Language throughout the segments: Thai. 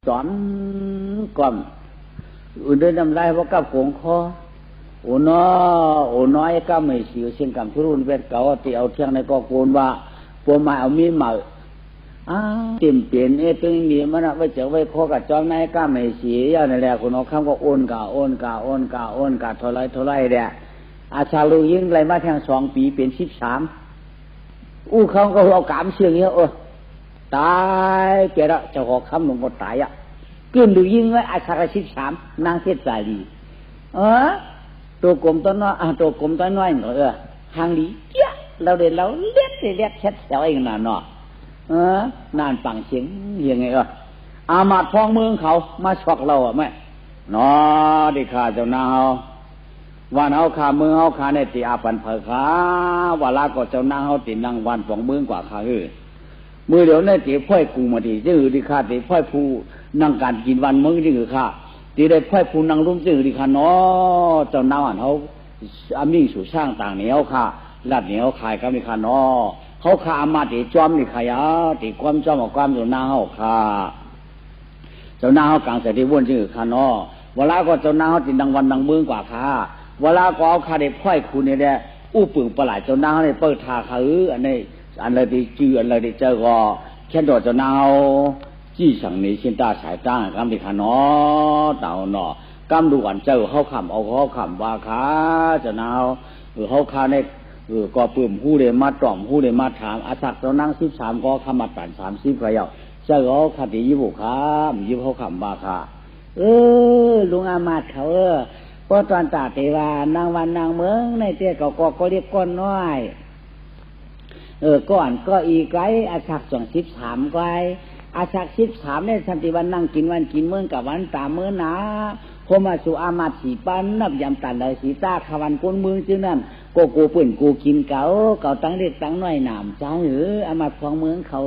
สอนก่อนอื่นเดินนำลายว่ากับโกงคอโอ้น้อยก็ไม่เสียเสียงกับทุรุนเวทเก่าที่เอาเที่ยงในก็โกนว่าปัวมาเอามีมาเต็มเปลี่ยนตึงนี้มันไว้เจอไว้คอกับจอมนายก็ไม่เสียอย่างนั้นแหละคนเอาคำก็โอนกาเท่าไรเดียอาชาลูยิ่งไรมาแทง2 ปีเป็น13เขาก็เอากามเสียงเงี้ยตายเปล่าเจ้าของคำหลวงก็ตายกึ่งดูยิ่งไว้อาชา13นางเทศสาลีตัวกลมต้นน้อยตัวกลมต้นน้อยหางดีเจี๊ยเราเด็ดเราเล็ดแค่เสียวเองน่ะเนาะนานปังเสียงยังไงอามาดพองเมืองเขามาชอกเราแม่เนาะดิข้าเจ้านาวันเฮาขาเมืองเฮาขาในตีอาปันเผอขาว่าลาก็เจ้านาเฮาตีนางวันของเมืองกว่าขามือเดี๋ยวในตีพ่อยกูมาดีจึงดิข้าตีพ่อยผู้นั่งการกินวันเมืองจึงข้าตีได้พ่อยผู้นั่งรุ่มจึงดิข้าเนาะเจ้านาวันเฮาอามิ่งสู่สร้างต่างเหนียวค่ะลัดเหนียวขายก็มีข้าเนาะเขาขามาตีจอมนี่ขายตีความจอมกับความเจ้านาเฮาขาเจ้านาเฮากลางใส่ที่วนจึงข้าเนาะเวลาก็เจ้านาเฮาตีนางวันนางเมืองกว่าขาเวลาก็เอาคาได้พ่อยคุณเนี่ยแหละปึ่งประหลาดเจ้านางเนี่ยเปิดทาเขาอันนี้อันอะไรที่จื้ออันอะไรที่เจอก็แค่ดอกเจ้านางจี้สั่งนี้เส้นตาสายตั้งกำดิขานอเต่าหนอกำดูอันเจ้าเขาขำเอาเขาขำว่าขาเจ้านางเขาขาในก็ปึ่มหู้เลยมาต่อมหู้เลยมาถามอาศักเจ้านาง13ก็ขมัดปั่น30ก็ยาวเจ้าเขาคดียิบุขายิบเขาขำว่าขาลุงอามาดเขาพอตอนตาเทวานางวันนางเมืองในเตี้ยก็เรียกก้อนน้อยก้อนก็อีไกอาศัก13ไกอาศัก13เนี่ยสันติวันนั่งกินวันกินเมืองกับวันตาเมืองนะพอมาสู่อามาตสีปันนับยำตันเลยสีตาขวันก้นเมืองจึงนั่นกูเปิ่นกูกินเก่าตั้งเด็กตั้งน้อยหนามจ้าอามาตของเมืองเขา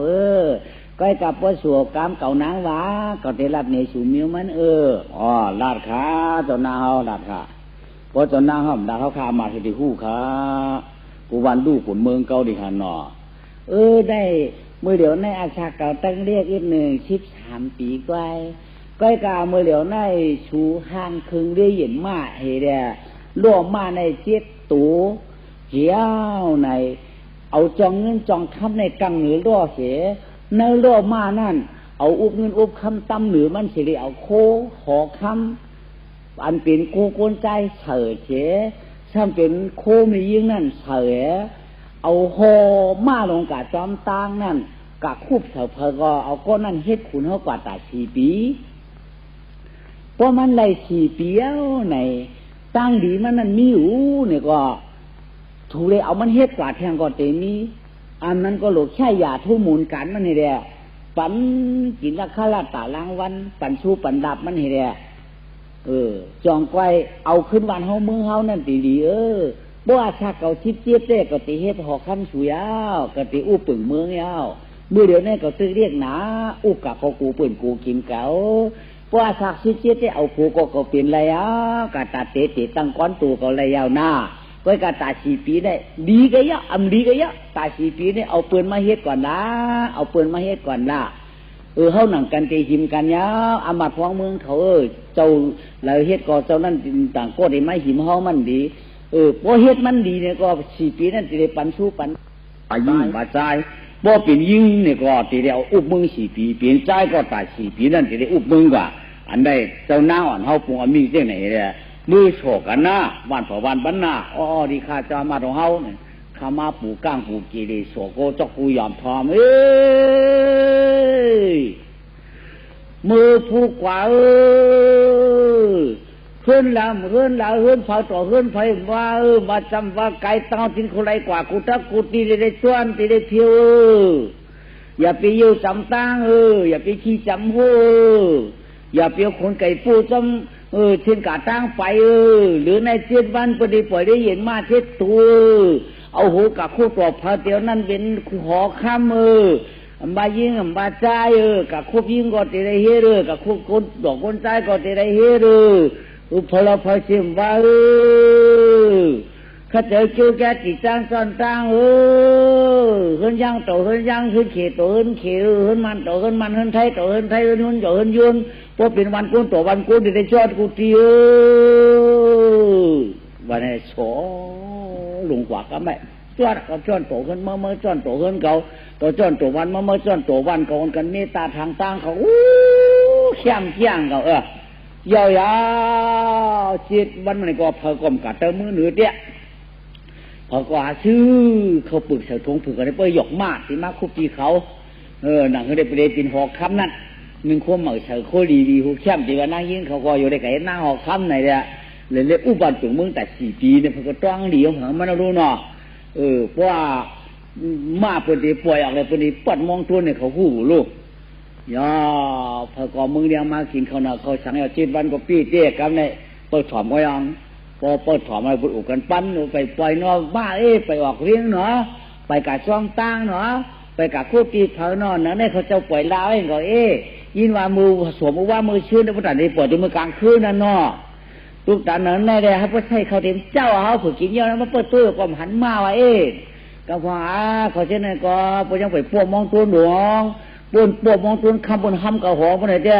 ก็กับว่าสัวกามเก่านางวะก็ได้รับในสูมิวมันลาดขาเจ้านาเฮาลาดขาเพราะเจ้านาเฮาดาเขาขามาที่หู้ขากูวันดูขุนเมืองเก่าดิหันหนอได้เมื่อเดี๋ยวในอาชาเก่าตั้งเรียกอีก13 ปีกว่าก็กับเมื่อเดี๋ยวในชูห่างคึงได้เห็นมาเฮเดล่วงมาใน7 ตัวเหี้ยวในเอาจองเงินจองคำในกังเหนือล่อเสียในโลกมานั่นเอาอุบเงินอุบคำตั้มหรือมันสิริเอาโคหอคำอันเป็นกูโกนใจเฉยเฉยถ้าเป็นโคมียิ่งนั่นเฉยเอาหอมาลงกะจอมตางนั่นกะคูบเถอะเพอก็เอาก้อนนั่นเฮ็ดขุนเขากว่าตา4 ปีเพราะมันเลย4 ปีแล้วในตั้งดีมันนั่นมีอยู่เนี่ยก็ถูเลยเอามันเฮ็ดกว่าแทงก็เตมีอันนั้นก็หลกใช่ยาทุ่มูลกันมันนี่แหละปันกินราคาลาตาล้างวันปันชูปันดับมันนี่แหละจองไว้เอาขึ้นวันเฮาเมืองเฮานั่นดีบ่อาชาเก่าชิดเจี๊ยบเด้ก็ติเฮ็ดหอกคันสุยาวก็ติอู้ปึ่งเมืองยาวมื้อเดี๋ยวนี้ก็ตึกเรียกหนาอู้กะก็กูเปิ้นกูกินเก่าบ่อาชาชิดเจี๊ยบได้เอากูก็เป็นไรกะตาเตตั้งก้อนตัวก็เลยยาวหน้าก็กะตา4 ปีได้ดีก็เยอะดีก็เยอะตา4 ปีนี่เอาปืนมาเฮ็ดก่อนละเอาปืนมาเฮ็ดก่อนละเฮาหนังกันตีหิมกันยาวอามาตย์ของเมืองเขาเจ้าแล้วเฮ็ดก็เจ้านั่นต่างก็ได้ไม้หิมเฮามันดีบ่เฮ็ดมันดีเนี่ยก็4 ปีนั่นสิได้ปันสู้ปันยิงบาจ่ายบ่เป็นยิงเนี่ยก็สิได้เอาอุบมึง4 ปีเปลี่ยนจ่ายก็ตา4 ปีนั่นสิได้อุบมึงกว่าอันใดเจ้าหน้าอ่อนเฮาปรุงมีจังไหนเนี่ยมือโฉกกันนะวันต่อวันบันนาดีข้าจะมาของเฮาเนี่ยข้ามาปูก้างปูกีรีโฉกโกจกปูยอมทอมมือผู้กว่าเฮือนลำเฮือนเผาต่อเฮือนไฟว่ามาจำว่าไก่เต้าทิ้งคนไรกว่ากูทักกูตีได้ชวนตีได้เพียวอย่าไปยื้อจำตั้งอย่าไปขี้จำหัวอย่าไปคนไก่ปูจำเช่นกาตั้งไปหรือใน7 วันพอดีปล่อยได้เห็นมาเช็ดตัวเอาหูกับคู่ตัวพาเตียวนั่นเป็นหอค้ำบายิงบาใจกับคู่ยิงก็จะได้เฮรกับคู่คนดอกคนใจก็จะได้เฮรพอเราพอเชื่อมว่า ข้าเจอคิวแกจิตจ้างซ้อนจ้างขึ้นย่างโตขึ้นย่างขึ้นขี่โตขึ้นขี่ขึ้นมันโตขึ้นมันขึ้นไทยโตขึ้นไทยขึ้นยุ่นโตขึ้นยุ่นพอเป็นวันกุ้นโตวันกุ้นได้ชดกูตีวันนี้โฉลุงกว่าก็ไม่จอดก็จอนโตขึ้นเมื่อจอนโตขึ้นเขาตัวจอนโตวันเมื่อจอนโตวันเขากันเมตตาทางตั้งเขาเขี้ยงเขายาวจิตวันมันก็เพอกลมกัดเติมมือเหนือเดี้ยพอก็หาชื่อเขาปึกเสาทงปึกอะไรเพื่อหยกมากที่มาคุบตีเขาหนังเขาได้ไปเรียนปินหอกคำนั่นมึงควบเหมาเสาโคดีหูแช่มตีว่านั่งยิงเขาก็อยู่ในไก่หน้าหอกคำไหนเนี่ยเลยอุบัติถึงเมืองแต่4 ปีเนี่ยพอก็ต้องดีของเขามันรู้เนาะเพราะว่ามาเปิดดีป่วยอะไรเปิดดีปัดมองตัวเนี่ยเขาหูลูกย่าพอก็มึงเลี้ยงมากินเขาเนาะเขาสั่งเอาจีนวันก็ปี้เจ๊กันเนี่ยเปิดถอมก็ยังพอเปิดถอมมาบุกกันปั้นไปปล่อยนอบ้าไปออกเลี้ยงเนาะไปกะช่องตั้งเนาะไปกะคู่ตีเผานอนนะเนี่ยเขาจะปล่อยลาวเองก็ยินว่ามือสวมว่ามือชื้นในพุทธานี่ปล่อยในมือกลางคืนนั่นเนาะทุกตานั้นแน่เลยครับว่าใช่เขาเต็มเจ้าเขาฝึกกินเยอะแล้วมาเปิดตู้ก็หันมาว่าก็พอเขาเช่นนั้นก็พอยังไปป้วมองตัวหลวงป้วมองตัวคำบนห้ำกับหอมันอะไรเจ้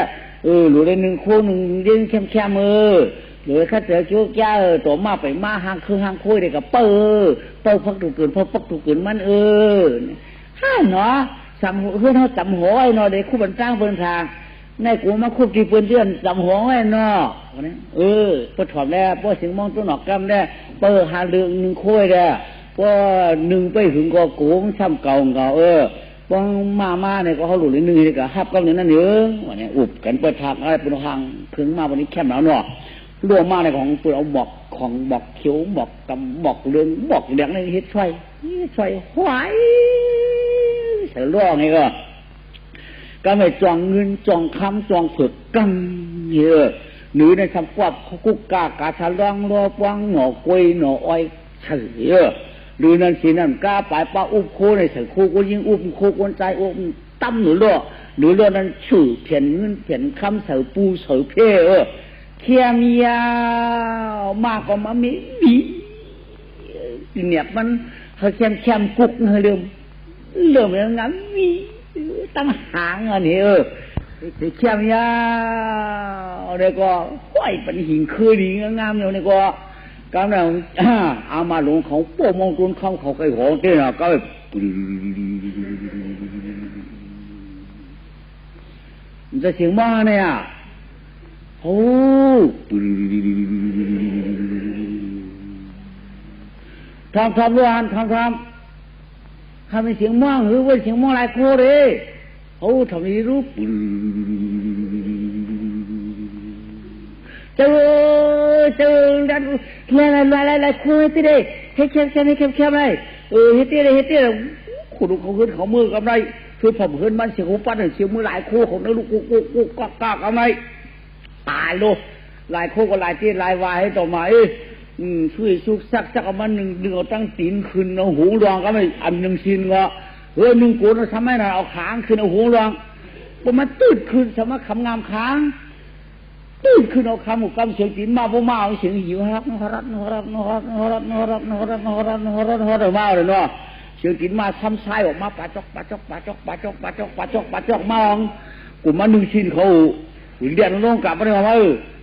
หรือได้1 คู่ 1เรื่องแค่มือหรือข้าเจอคิ้วแก่ตัวมาไปมาห่างคือห่างคุยเด็กกับเป้พักถูกเกินพักถูกเกินมันฮ่าเนาะสั่งเพื่อนเขาจำหัวไอ้เนาะเด็กคู่บันจ้างเปินทางในกูมาคุบที่เปินเดือนจำหัวไอ้เนาะพอถอดแล้วพอสิงมองตัวหนอกกำได้หาเรื่อง1 คุยได้พอ1ไปถึงก็โกงซ้ำเก่าป้องมาเนี่ยก็เขาหลุดเลย1นี่ก็ฮับกันนั่นวันนี้อุบกันเปิดทางอะไรเป็นทางถึงมาวันนี้แคบหนาวเนาะรวมมาในของเปิดเอาบอกของบอกเขียวบอกตำบอกเรื่องบอกแดงในเฮ็ดช่วยหวายใส่ล่อไงก็ไม่จองเงินจองคำจองฝึกกันหรือในคำว่ากุกกากาชาล่องรอปังหน่อกล้วยหน่ออ้อยเฉยหรือนั่นสินั่นกล้าปลายป้าอุ้มโคในใส่โคก็ยิงอุ้มโคคนใจอุ้มตั้มหรือล่อนั้นชื่อเพียนเงินเพียนคำใส่ปูใส่เพ่เทียมยาวมากกว่ามามีเนี่ยมันเขาเข้มกุกเริ่มอย่างนั้นมีตั้งหางอันนี้เข้มยาวเดี๋ยวก็ห้อยเป็นหิ่งคือดีงามๆเนี่ยก็กำลังเอามาลงเขาโป้มองตุนเขาเคยหงเต้นก็จะเสียงมาเนี่ยโอ้ทำด้วยทำเป็นเสียงม่วงหรือว่าเสียงม่วงลายโคเลยโอ้ทำนี้รู้เจอดันลายโคที่ได้ให้แคบเลยเฮ็ดที่ขุดเขาขึ้นเขามือกำไรคือผมขึ้นมันเสียงหูปั้นเสียงมือลายโคของนักลูกกุกกำไรตายลูกลายโคก็ลายที่ลายวายให้ต่อมาช่วยซุกซักเอามันดึงเอาตั้งตีนขึ้นเอาหูรองก็ไม่อัน1 ชิ้นก็1 กูทำไมน่ะเอาขางขึ้นเอาหูรองพอมันตืดขึ้นสมัครคำงามค้างตืดขึ้นเอาคำกำเสียงตีนมาบ่มาเอาเสียงหิวรักมาเลยเนาะเสียงตีนมาซ้ำซ้ายออกมาปาจอกมองกูมา1 ชิ้นเขาเรียนลงกลับมาเลยว่า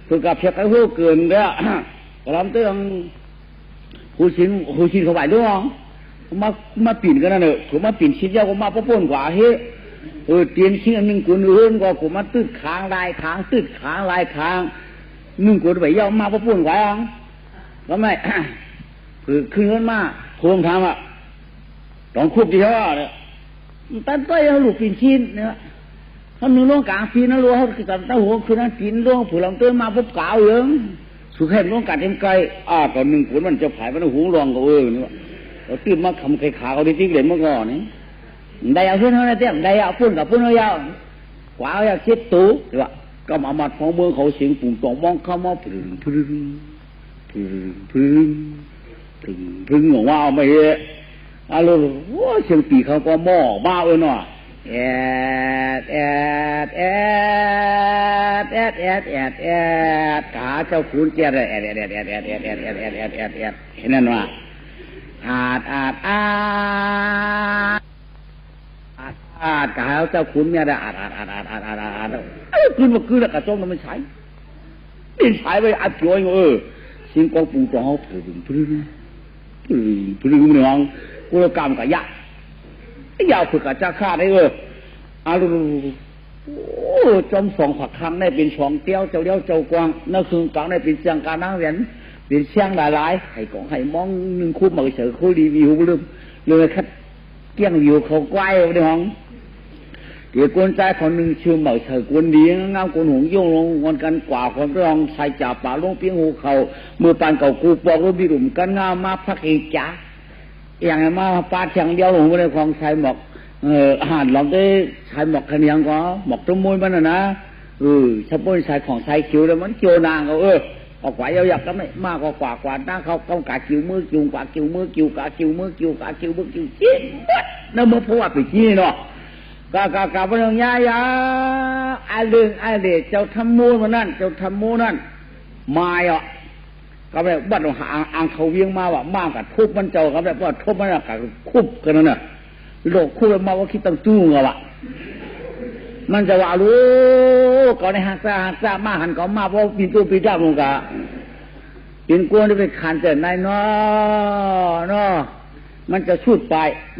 คือกับเช็คไอ้หัวเกินแล้วลำเตื้องหูชิ้นเขาไหวด้วยมาปีนกันนั่นผมมาปีนชิ้นเดียวผมมาป้นกว่าตีนชิ้น1 กูก็ผมมาตืดขางลายขางตืดขางลายขาง1 กูไปเย่ามาป้นกว่าแล้วไม่คือขึ้นมาโค้งทางต้องคุบดีเท่าเนี่ยตั้งใจเขาหลุดปีนชิ้นเนี่ยเขา1 ล่วงกลางปีนนั่นล่วงเขาตั้งหัวคือนั่นปีนล่วงผู้ลำเตื้อมาปุ๊บกาวเยอะสุขเห็นล่วงกัดเต็มไกลก่อน1 กูมันจะผายมันหูรองก็นี่ว่าเราตื่นมาคำไข่ขาเขาได้จริงเลยเมื่อก่อนนี่ได้เอาขึ้นเท่านั้นเต็มได้เอาพุ่นกับพุ่นเอายาวกว่าเอาคิดตู้ใช่ปะก็มามัดของเมืองเขาเสียงปุ่มตองมองเข้ามาพึ่งของว่าไม่เอะเราเสียงปีเขาก็หม้อบ้าเนาะขาเจ้าขุนเจ้าเห็นนั่นว่า กะเจ้าขุนเนี่ยได้ขึ้นมาขึ้นแล้วกระจ้องมันใช้ดินใช้ไปอัดจ่อยสิงกองปูจองถึงน้องกูกรรมกับยะยาวฝึกกับจ้าข้าได้จอมสองผักคังได้เป็นช่องเตี้ยวเจ้าเลี้ยวเจ้ากวางนักคืนกลางได้เป็นเชียงการนั่งเรียนเป็นเชียงหลายๆให้ของให้มองหนึ่งคู่มาเฉยคู่รีวิวเรื่องคัดเกี้ยงวิวเขาใกล้ในห้องเดี๋ยวคนใจคนหนึ่งชื่อเหมาเฉยคนดีงามคนหงโยงลงวันกันกว่าคนรองชายจ่าป่าลงเพียงหูเขาเมื่อปานเก่ากูปอกรูปบิดุมกันงามมาพักเอกจ้าอย่างไรมาปาเชียงเดียวลงไปในคลองชายหมอกอาหารเราได้ชายหมอกขะเนียงก็หมอกต้มมวยมันนะชาวบ้านชายของชายคิวแล้วมันคิวนางเขาออกไหวเอาอยากก็ไม่มากกว่าหน้าเขากาคิวมือคิวกาคิวมือคิวกาคิวมือคิวกาคิวมือคิวจิ้มนั่นเมื่อพวกไปที่เนาะกาพนังยายาไอเรื่องไอเด็กเจ้าทำมูมันนั่นเจ้าทำมูนั่นมาก็แบบบัดอ่างเขาเวียงมาว่ามากกับทุบมันเจ้าก็แบบว่าทุบมันกับคุบกันนั่นน่ะโลกคุบมาว่าคิดตั้งตู้เงาว่ะมันจะว่ารู้ก่อนในหักซามาหันก็มาเพราะปีนตู้ปีนด้ามลงกะปีนกวนที่ไปขันเจอในเนาะมันจะชุดไป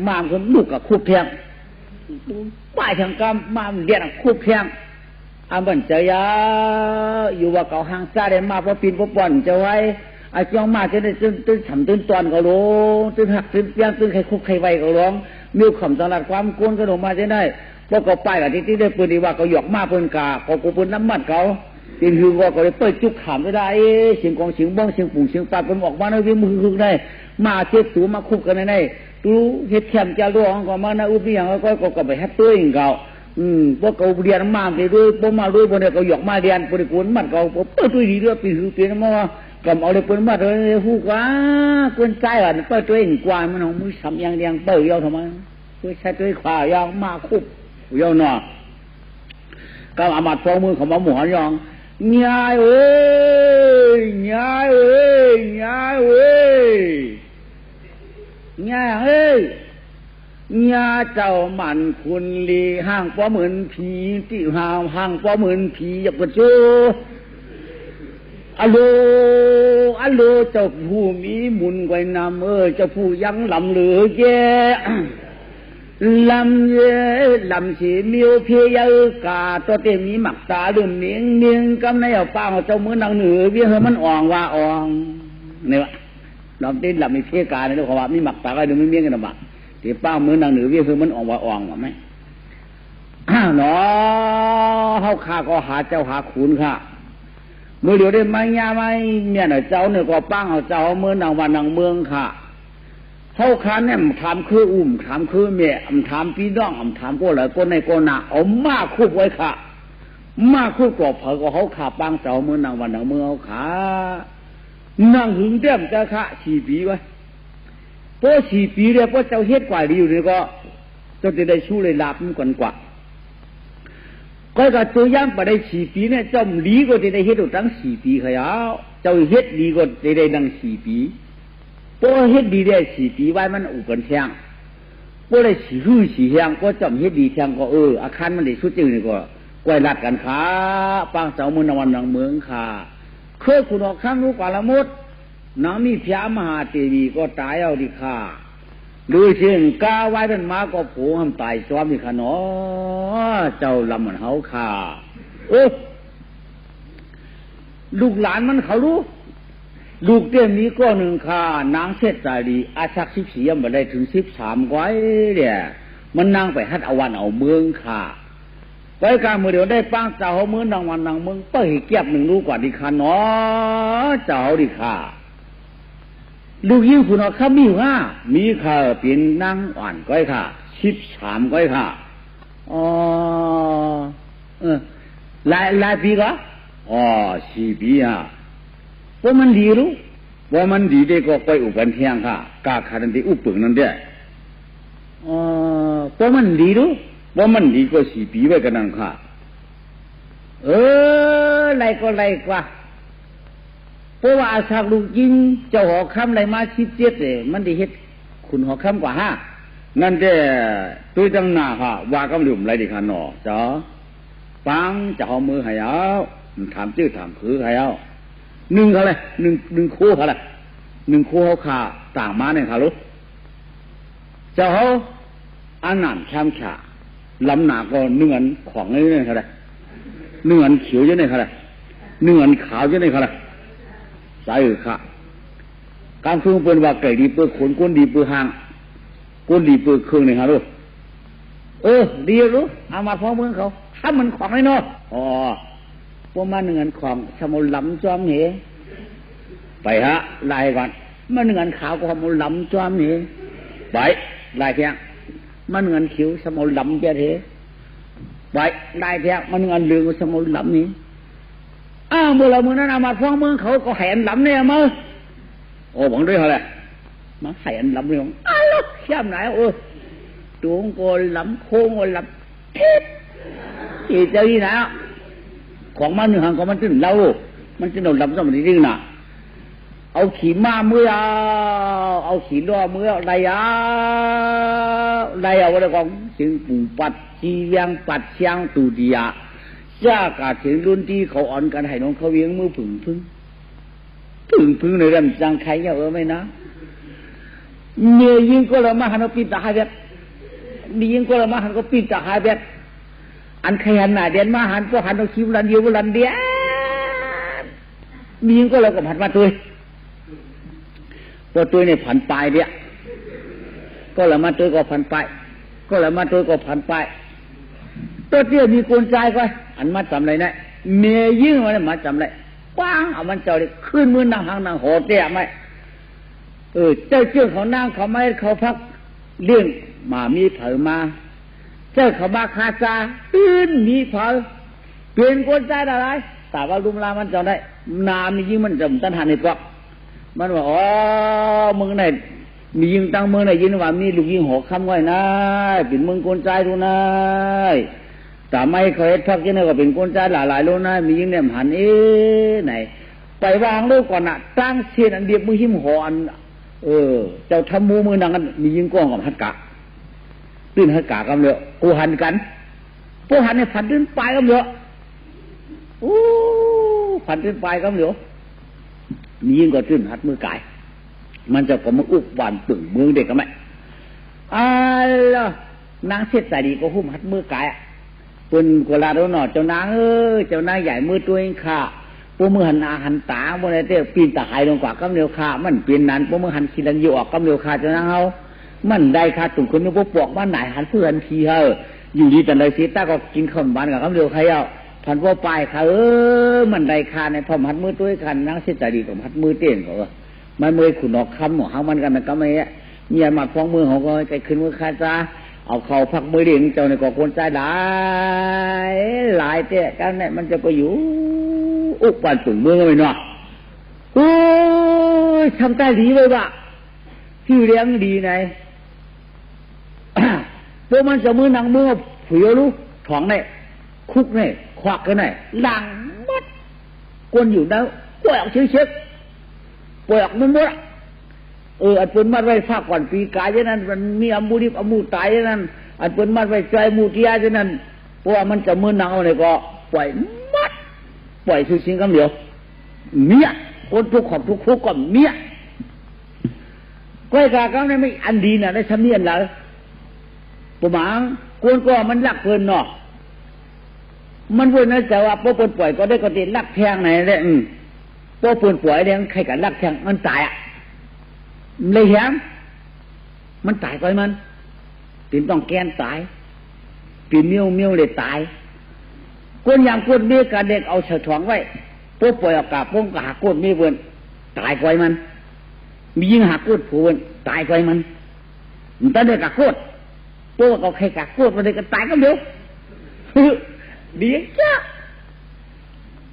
มาคนลูกกับคุบเทียงป้ายทางกรรมมาเรียนคุบเทียงอันบันเจียอยู่ว่าเขาหังซาได้มาเพราะปีนเพราะป่อนจะไว้ไอ้จ้องมาจะได้ตื่นฉ่ำตื่นตอนก็ร้องตื่นหักตื่นเปียงตื่นใครคุบใครไวก็ร้องมีคำสลัดความกวนก็ลงมาจะได้พวกเขาไปกับที่ได้ปืนดีว่าเขาหยอกมาปืนกาเขากูปืนน้ำมันเขาตีนหือว่าเขาเลยเปิดจุกขามไม่ได้เสียงกองเสียงบ้องเสียงปุ่งเสียงปลาเป็นออกมาในวิ่งมือคือได้มาเช็ดสูมาคุบกันในดูเฮ็ดแคมจะร้องก็มานะอุปอย่างก็ไปแฮปปี้อย่างเขาพวกเขาเรียนมาไปด้วยพวกมาด้วยพวกเนี่ยเขาหยอกมาเรียนปืนกูมันเขาเปิดด้วยดีด้วยปีหือปีนมาว่าก็เอาเลยปืนมาเลยฮู้ว่าปืนใจอ่ะเปิดตัวเองกว่ามันเอามือซ้ำยังเรียงเปิดยาวทำไมเพื่อใช้ตัวขายาวมาคุบยาวหน่อก็อามาตย์ฟองมือของมาหมูหันยองยายเอ้ยยายเอ้ยยายเอ้ยยายเอ้ยยาเจ้ามันคุณลีห่างป้อเหมือนผีที่ห่างป้อเหมือนผีอยากกระโจอัลโหลเจ้าผู้มีมุนไว้นำเจ้าผู้ยังลำเหลือแย่ลำสีมิวเพียกาตัวเต็มมีหมักตาดื่มเนียงกำในเอาป้าเจ้ามือนางเหนือเวียเหมันอ่องว่าอ่องเนี่ยวะลำตีนลำมีเพียกาเนี่ยเขาว่ามีหมักตาก็ดื่มไม่เมียกันหรอกที่ป้ามือนางเหนือเวียเหมันอ่องว่าอ่องว่าไหมเนาะเขาข้าก็หาเจ้าหาขุนค่ะเมื่อเดี๋ยวได้ไม่ยาไม่เนี่ยเจ้าเนี่ยก็ป้าเอาเจ้ามือนางวันนางเมืองค่ะเขาคันเนี่ยถามคือถามคือเมียถามพี่น้องถามก็เลยก็ในก็หนาเอามาคุบไว้ค่ะมาคุบกรอบเผาก็เขาขาปังเจ้ามือนางวันนางเมืองเขาขานั่งหึงเต็มจะขา4 ปีไว้พอ4 ปีเลยพอเจ้าเฮ็ดกว่าดีอยู่นี่ก็จะได้ชู้เลยลาบมันกว่าก็ตัวย่างไปได้4 ปีเนี่ยเจ้าดีก็จะได้เฮ็ดตั้ง4 ปีขยาวเจ้าเฮ็ดดีก็จะได้นั่ง4 ปีพอเฮ็ดดีได้4 ปีไว้มันอุกันแทงพอได้4 แทงก็จำเฮ็ดดีแทงก็อาคารมันได้สุดจริงนี่ก็ก้อยรัดกันขาปางเจ้ามือนวันนางเมืองขาเคยคุณออกข้างรู้กว่าละมดน้ำมีพระมหาเทวีก็ตายเอาดิค่ะดูเชิงกาไว้ท่านมาก็โผล่ทำตายซ้อมดิค่ะเนาะเจ้าลำมันเฮาค่ะลูกหลานมันเขารู้ลูกเตี้ยนี้ก็หนึ่งค่ะนางเสดสาลีอาชัก14มาได้ถึง13ก้อยเนี่ยมันนางไปฮัดเอาวันเอาเมืองค่ะไว้กลางมือเดี๋ยวได้ป้างเจ้าเมืองนางวันนางเมืองเปิดเก็บ1รู้กว่าดิค่ะเนาะเจ้าดิค่ะลูกยิ่งคุณเอาข้ามีมีค่ะเป็นนางอ่อนก้อยค่ะ13ก้อยค่ะหลายปีก็4 ปีว่ามันดีรู้ว่ามันดีได้ก็ไปอุปันเทียงค่ะกาขันติอุปึงนั่นเด้ว่ามันดีรู้ว่ามันดีก็4 ปีไว้กันนั่นค่ะไรก็ไรกว่าเพราะว่าอาชาลูกยิงเจ้าหอคำไรมา17เลยมันได้เฮ็ด คุณหัวค่ำกว่าห้านั่นแต่ตัวจังหน้าค่ะว่าก็หลุมไรดีค่ะหนอจ้าปังจะเอามือให้เอาถามชื่อถามคือให้เอาหนึ่งเขาเลยหนึ่งคู่เขาเลยหนึ่งคู่เขาขาต่างมาเนี่ยค่ะลูกเจ้าเขาอันนั้นแคมขาลำหนาก็เนื้อของนี่เนี่ยเขาเลยเนื้อเขียวเยอะเนี่ยเขาเลยเนื้อขาวเยอะเนี่ยเขาเลยสายค่ะการพึ่งเป็นว่าไก่ดีเปื้อขนก้นดีเปื้อหางก้นดีเปื้อเครื่องเนี่ยค่ะลูกดีรู้เอามาฟ้องเมืองเขาถ้ามันของไม่นอกอ๋อพวกมันเงินของสมุนล้ำจอมเหไปฮะไล่ก่อนมันเงินขาวก็สมุนล้ำจอมเหไปไล่เพียงมันเงินคิ้วสมุนล้ำเจ้าเหไปไล่เพียงมันเงินเหลืองสมุนล้ำนี้เมื่อเราเมื่อนั้นเอามาฟ้องเมืองเขาก็แห่นล้ำเนี่ยมั้งโอ้บังด้วยเขาเลยมาแห่นล้ำเนี่ยอ้าวช่ำไหนตัวงโกนล้ำโค้งโกนล้ำที่เจ้าที่ไหนของมันหนึ่งหังของมันจึงเรามันจะโดนลำซ้ำจริงๆนะเอาขี่ม้าเมื่อเอาขี่ล้อเมื่อไรเอาอะไรของถึงปู่ปัดจีเวียงปัดเชียงตูดียจ้ากาถึงรุ่นที่เขาอ่อนกันให้น้องเขาเวียงมือพึ่งในเรื่องจังใครเนี่ยไม่นะเมียยิงก็ละมาหันเอาปีตาหายแบบนี่ยิงก็ละมาหันก็ปีตาหายแบบอันขยันหนาเดียนมาหันก็หันเอาคิวลันเดียวลันเดียมียิงก็เราก็ผันมาตัวพอตัวเนี่ยผันปลายเดียก็ละมาตัวก็ผันปลายก็ละมาตัวก็ผันปลายตัวเตี้ยมีกลใจก็อันมาจำไรนะเมียยิงมันมาจำไรกว้างเอามันเจ้าเลยขึ้นมือนางหางนางหอเตี้ยไหมเจ้าเชื่อเขานั่งเขาไม่เขาพักเรื่องมามีเผยมาเจ้าเขามาคาซาตื่นมีเผาเปลี่ยนคนใจอะไรแต่ว่าลุมลามันจะได้นามียิงมันจะตันหันในกรอบมันว่ามึงไหนมียิงตั้งมึงไหนยิงว่ามีลูกยิงหัวคำไว้นะเป็นมึงคนใจดูนะแต่ไม่เคยพักยังไงก็เป็นคนใจหลายๆลูกนะมียิงเนี่ยหันไหนไปวางลูกก่อนนะตั้งเชียนอันเดียบมือหิมหอนเจ้าทำมือนังกันมียิงก้องกับฮัตกะตื่นฮัตกะกันเลยกูหันกันกูหันเนี่ยผันตื่นปลายกันเลยผันตื่นปลายกันเลยมียิงก็ตื่นฮัตมือกายมันจะก็มาอุบหวานตึงเมืองเด็กกันไหมนางเสียใจดีก็หุ้มฮัตมือกายปืนกุลาโดนหนอเจ้านางเจ้านางใหญ่มือตัวเองค่ะพวกมือหันอาหันตาโมเนเตปีนตาหายลงกว่ากำเร็วค่ะมันเปลี่ยนนั้นพวกมือหันขีดันอยู่ออกกำเร็วค่ะเจ้านางเขามันได้ค่ะตุ่มคนนี้พวกปวกบ้านไหนหันเพื่อนทีอยู่ดีแต่เลยสีตาก็กินข้าวบ้านกับกำเร็วใครพันพวกปลายค่ะมันได้ค่ะในพอหัดมือตัวคันนางเสียใจดีกับหัดมือเต้นเขามันมือขุนออกคำหมอหางมันกันมันก็ไม่มีอันมาฟ้องมือเขาก็ใจขึ้นมือคาจ้าเอาเขาพักมือเด่นเจ้าในก่อคนใจหลายเตะกันเนี่ยมันจะไปอยู่อุกปั่นตุ่มเมืองเลยเนาะทำใต้ดีเลยว่ะที่เลี้ยงดีไงพวกมันจะมือนางมือผือรู้ท้องเนี่ยคุกเนี่ยควักกันเนี่ยหลังมัดกวนอยู่แล้วปล่อยออกเชือกปล่อยออกมันหมดอันเป็นมัดไว้ฝากก่อนปีกายอย่างนั้นมันมีอมูดิบอมูตายอย่างนั้นอันเป็นมัดไว้ใจมูเทียอย่างนั้นเพราะว่ามันจะมือนางเอาเนี่ยก็ปล่อยมัดปล่อยสิ่งคำเดียวเมียคนทุกข์ของทุกข์ก็เมียก้อยกาเขาเนี่ยไม่อันดีนะได้ทำเนียนแล้วประมาณกวนก็มันรักเพลินเนาะมันพูดนะแต่ว่าพวกคนป่วยก็ได้ก็ติดรักแทงไหนเลยพวกคนป่วยเนี่ยใครกันรักแทงมันตายเลยแหมมันตายไปมันตินต้องแกนตายปีเมียวเลยตายคนอย่างคนเบี้ยกับเด็กเอาเฉถวงไว้พวกป่วยอากาศพวกหักก้นมีเวินตายไปมันมียิงหักก้นผูนตายไปมันแต่เด็กกับก้นพวกเอาใครกับก้นมันเด็กก็ตายก็เดียวดีจ้ะ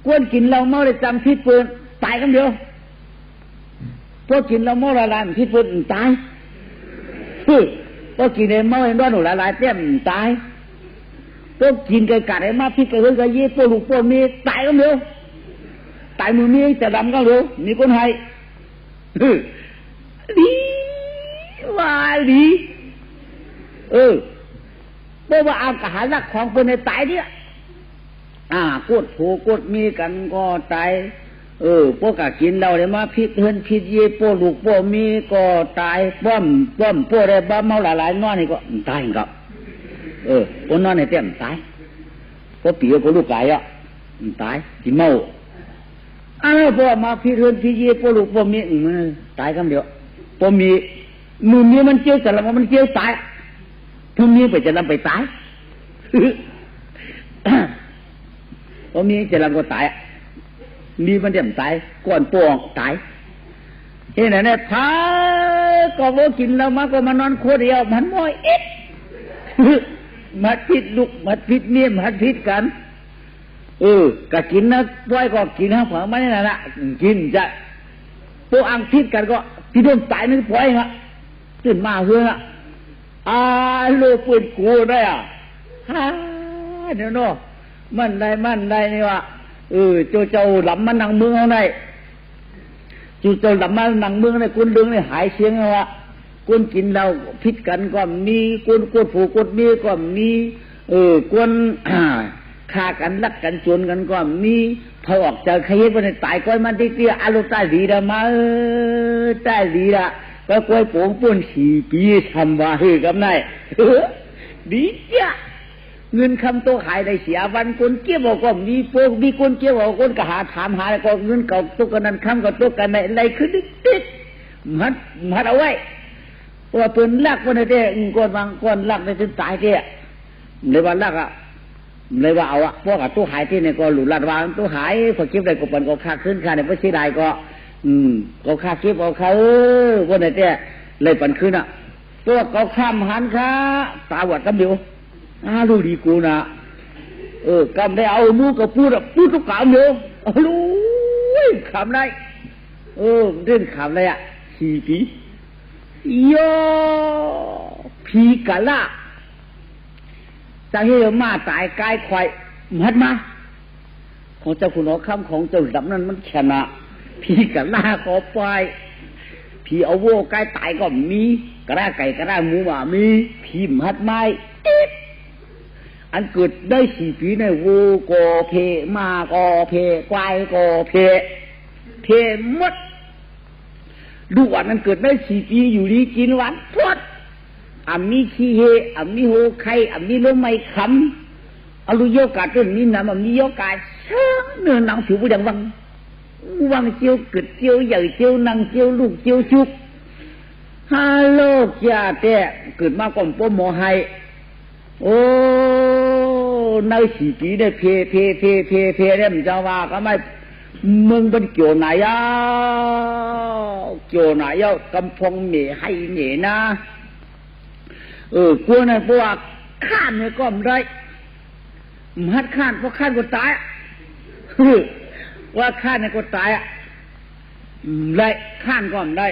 กวนกินเราเมาเลยจำพิษปืนตายกันเดียวพวกกินเราเมาละลายพิษปืนตายพวกกินเมาเห็นว่าหนูละลายเตี้ยมตายพวกกินไก่กัดไอ้มาพิษกระเฮือกระยี่พวกลูกพวกมีตายกันเดียวตายมือมีจะดำกันเดียวมีคนให้ดี ว่าดีเพราะว่าเอากหารักของคนในตายเนี่ยกดผูกดมีกันก็ตายพวกกะกินเราเลยมาพิษเฮือนพิษเย่พวกลูกพวกมีก็ตายป้อมพวกได้บ้าเมาหลายๆนอนนี่ก็ตายครับพวกนอนในเต็มตายพวกปีพวกลูกไก่ตายกินเมาพวกมาพิษเฮือนพิษเย่พวกลูกพวกมีตายคำเดียวพวกมีมือมีมันเจียวแต่ละมันเจียวตายพวกมีไปจะนำไปตายพวกมีจะนำก็ตายมีมันเดี่ยมตายก่อนปวงตายเห็นไหมเนี่ยพาก็ว่ากินแล้วมาก็มานอนโคเดียวมันม้อยมัดพิษลูกมัดพิษเมียมัดพิษกันก็กินนะป้อยก็กินนะผังมันนี่แหละกินจะพวกอังพิษกันก็ที่โดนตายนึกป้อยฮะตื่นมาเฮือลูกปืนกูได้เดี๋ยวโน่มันได้นี่ว่าเจ้าหลำมันนังเมืองเอาไหนเจ้าหลำมันนังเมืองในกุนดึงในหายเสียงว่ากุนกินเราพิษกันก็มีกุนกดผูกดมีก็มีกุนฆ่ากันลักกันจนกันก็มีพอออกจากขยิบไปในตายก้อยมันที่อารมณ์ใต้ดีละมาใต้ดีละก็ก้อยโป่งป่น4 ปีทำว่ากับนายดีจ้ะเงินคำโตขายได้เสียวันคนเกี่ยวบอกก็มีพวกมีคนเกี่ยวบอกคนก็หาถามหาก็เงินเก่าตุกันนั้นคำก็ตุกันในอะไรคือติดมัดเอาไว้ว่าปืนลักวันนี้ก้อนวางก้อนลักได้จนตายเนี่ยเลยว่าลักเลยว่าเอาพวกตู้หายที่เนี่ยก็หลุดลัดวางตู้หายพอเก็บได้ก็ปันก็ค่าขึ้นค่าในพระชีได้ก็ค่าเก็บเอาเขาวันนี้เลยปันขึ้นตัวเขาข้ามหันค้าตาวัดกำเดียวรู้ดีกูนะกำได้เอามูกับพูดทุกคำเดียวรู้คำได้เรื่องคำได้4 ปีโยพีกะละจะให้มาตายกายควายมัดมาของเจ้าคุณหอคำของเจ้าดำนั้นมันชนะพีกะละก็ไปพีเอาโว้กายตายก็มีกระด้ไก่กระด้หมูว่ามีพีมัดไม้อันเกิดได้4 ปีในวูกอเพมากอเพควายกอเพหมดดูวันนั้นเกิดได้4 ปีอยู่ดีกินหวานพดมีขี้เฮมีโหไข่มีลมไม่คำลุโยกาต้นนี้นะมีโยกาเชิงเนื้อหนังผิวอย่างวังเจียวเกิดเจียวใหญ่เจียวนังเจียวลูกเจียวชุกฮัลโหลจ่าแต่เกิดมาก่อนป้อมหมอให้ใน4 ปีได้เพเนี่ยมันจะว่าก็ไม่มึงเป็นเกี่ยวไหนเกี่ยวไหนกำพงเหม่ให้เหม่นะกลัวนั่นเพราะว่าข้านเนี่ยก็ไม่ได้มัดข้านเพราะข้านก็ตายว่าข้านเนี่ยก็ตายได้ข้านก็ไม่ได้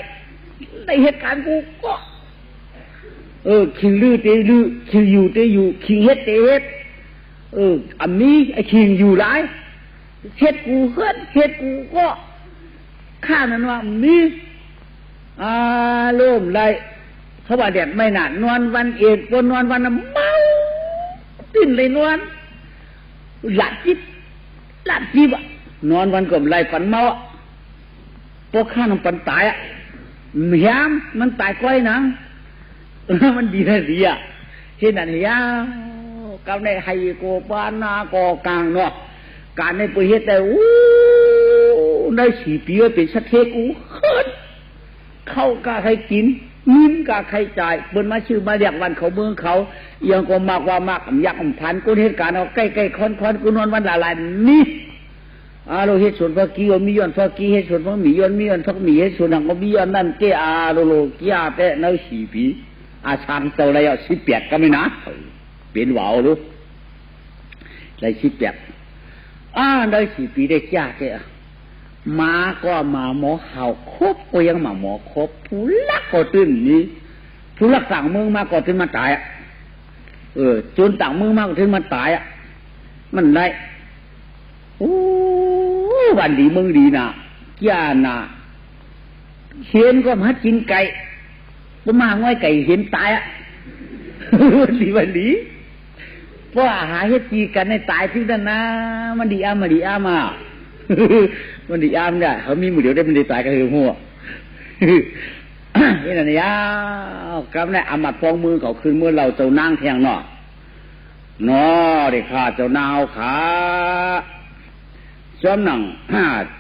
ในเหตุการณ์กูก็คิงลือเตลือคิงอยู่เตอยู่คิงเฮ็ดเตเฮ็ดอันนี้ไอ้คิงอยู่หลายเฮ็ดกูเฮ็ดกูก็ข้านั้นว่ามีโล่มไรเขาว่าแดดไม่หนานอนวันเอ็ดคนนอนวันน่ะเมาติ้นเลยนอนหลับจิบนอนวันก็ไรฝันเมาพวกข้ามันปันตายยามมันตายก้อยนังมันดีนะดีเช่นนั้นเฮียกับในไฮโกปานาโกกลางเนาะการในประเทศแต่ได้4 ปีเป็นสักเทกูเข้ากะใครกินงินกะใครจ่ายเปิ้นมาชื่อมาเรียกวันเขาเมืองเขายังก็มากว่ามากอยากผ่านกูเหตุการณ์เอาใกล้ๆค่อนกูนอนวันละลายนี่เราเหตุส่วนพระกีมีย้อนพระกีเหตุส่วนพระมีย้อนพระมีเหตุส่วนหนังก็มีย้อนนั่นเจ้โลกียาแต่ใน4 ปีช่างเจ้าอะไร18ก็ไม่นะเป็นว่าวรู้เลย18ได้4 ปีได้จ้าเจ้มาก็มาหมอเห่าครบก็ยังมาหมอครบผู้ลักก็ตื่นนี้ผู้ลักต่างเมืองมาก็ถึงมาตายจนต่างเมืองมาก็ถึงมาตายมันได้วันดีเมืองดีนะย่านะเชียนก็มากินไก่ บ่มาง่อยไก่เห็นตายอ่ะวันดีเพราะอาหารเฮ็ดจีกันในตายที่นั่นนะมันดีอ้ามามันดีอ้ามเนี่ยเขามีมือเดียวได้มันดีตายก็คือหัวนี่นั่นยากำเนี่ยอามัดฟองมือเขาขึ้นเมื่อเราเจ้านางเทียงเนาะเนาะเด็กข้าเจ้านาวขาจอมหนัง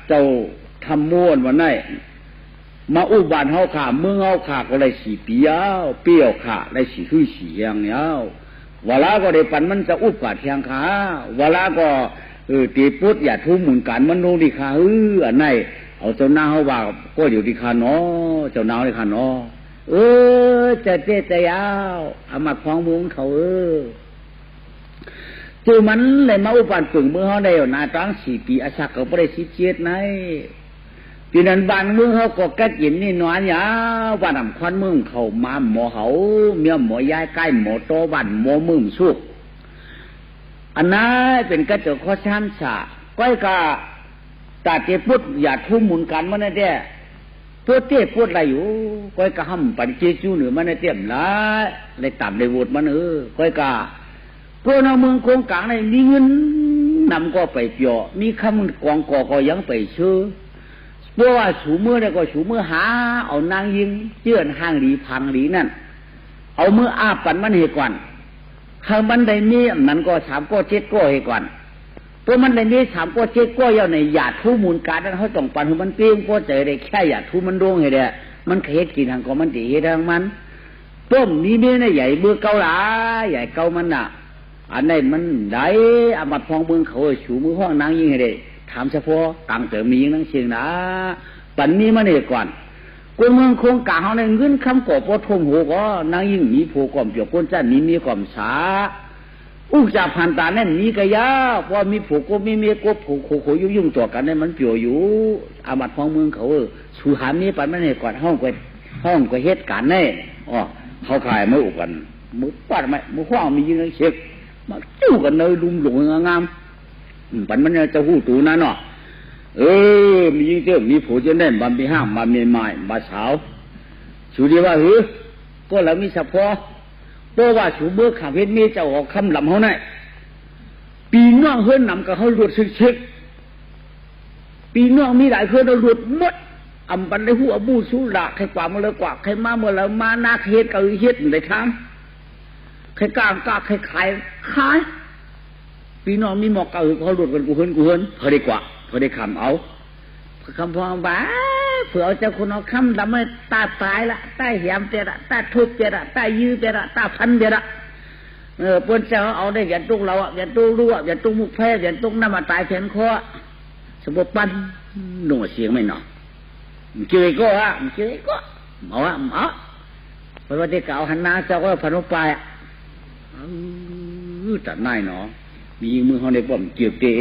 เจ้าทำม้วนวันไหนมาอุบานเฮาขาเมืองเฮาขาก็เลยสีเปียวเปรี้ยวขาเลยสีคือสีแยงเนี้ยวลาก็ได้ปันมันจะอุบกาเทียงขาวลาก็ตีปุ๊ดอย่าทุ่มหมุนการมันโนดีขาอันไหนเอาเจ้าหน้าเฮาว่าก็อยู่ดีขาเนาะเจ้าหน้าดีขาเนาะจะเจ๊จะยาวอามาคล้องมุ้งเขาจู่มันเลยมาอุปานปึ่งเมื่อเขาได้อยู่นาตั้ง4 ปีอาศักเขาไม่ได้17ไหนปีนั้นบ้านเมืองเขาก็กัดยินนี่นอนยาวบ้านนำควันเมืองเขามาหมอเขาเมียหมอยายใกล้หมอโตบ้านหมอมึงสุกอันนั้นเป็นกระจกข้อช้ำฉาก้อยกาตาเจ็บพุทธอย่าทุ่มหมุนกันมันนะเด้ตัวเตี้ยพูดอะไรอยู่ก้อยกาห้ำปันเจจูเหนือมันนะเตี้ยมละเลยต่ำเลยโหวตมันก้อยกาพวกเราเมืองโคงกลางในมีเงินนำก็ไปเปียมีคำกองกอก็ยังไปเชื่อเพราะว่าสูมือเนี่ยก็สูมือหาเอานางยิงเจื้อนห้างหลีพังหลีนั่นเอามืออาปันมันเหก่อนข้างมันได้มีมันก็3 ก็ 7 ก็เหก่อนตัวมันได้มี3 ก็ 7 ก็ย่อในหยาดทุ่มูลการนั้นเขาต้องปันมันเปรี้ยงพอใจได้แค่หยาดทุ่มันดวงให้เด้มันเฮ็ดกินทางก็มันตีทางมันต้มนี้เมียน่ะใหญ่เบื่อเกาหลาใหญ่เกามันน่ะอันนี้มันได้อามัดพองเมืองเขาชูมือห้องนางยิงให้ได้ถามเฉพาะกลางเติมมียิงนั่งเชียงนะปันนี้มันเหก่อนกวนเมืองโคงกลางเขาในเงินคำก่อปอทมหัวก็นางยิงมีผูกก่อมเปียกก้นจ้ามีก่อมสาอุกจากพันตาเนี่ยมีกระยาเพราะมีผูกก็มีก็ผูกโขยุ่งตัวกันเนี่ยมันเปียวอยู่อามัดพองเมืองเขาชูหามีปันมันเหก่อนห้องก็เฮ็ดการแน่อ๋อเขาขายไม่อุกันมือปัดไม่มือขว้างมียิงเช็คมาจู่กันเลยลุมหลงงามปันมันจะหูตูนั่นเนาะมียิ่งเจ้ามีผู้จะได้บำเพ็ญห้ามบำเพ็ญไม้บาสาวชูดีว่าก็เรามีเฉพาะเพราะว่าชูเบื่อขาเพชรมีเจ้าออกคำลำเขาเนี่ยปีน้องเฮือนนำกับเขาหลุดซึกปีน้องมีหลายเฮือนเราหลุดหมดอำปันได้หัวบูสุระใครกว่ามาเลยกว่าใครมาเมื่อแล้วมานาเฮ็ดกับเฮ็ดเลยทำใครกล้ากล้าใครขายพี่น้องมีหมอกเก่าเขาหลุดกันกูเฮินพอได้กว่าพอได้คำเอาคำพองบ้าเผื่อเอาเจ้าคนเอาคำดำไม่ตาตายละตาแหมเจระตาทุบเจระตายื้อเจระตาพันเจระปนเจ้าเอาได้อย่าตุ้งเราอย่าตุ้งรั่วอย่าตุ้งมุกแพ้อย่าตุ้งน้ำมาตายแขนคอสมบูรณ์ปั้นหนุ่มเสียงไม่หนอมันเจอก็มันเจอก็หมอเพราะว่าที่เก่าหันหน้าเจ้าก็พันไปตัดนายเนาะมีมือเขาในป้อมเกี่ยวเตะ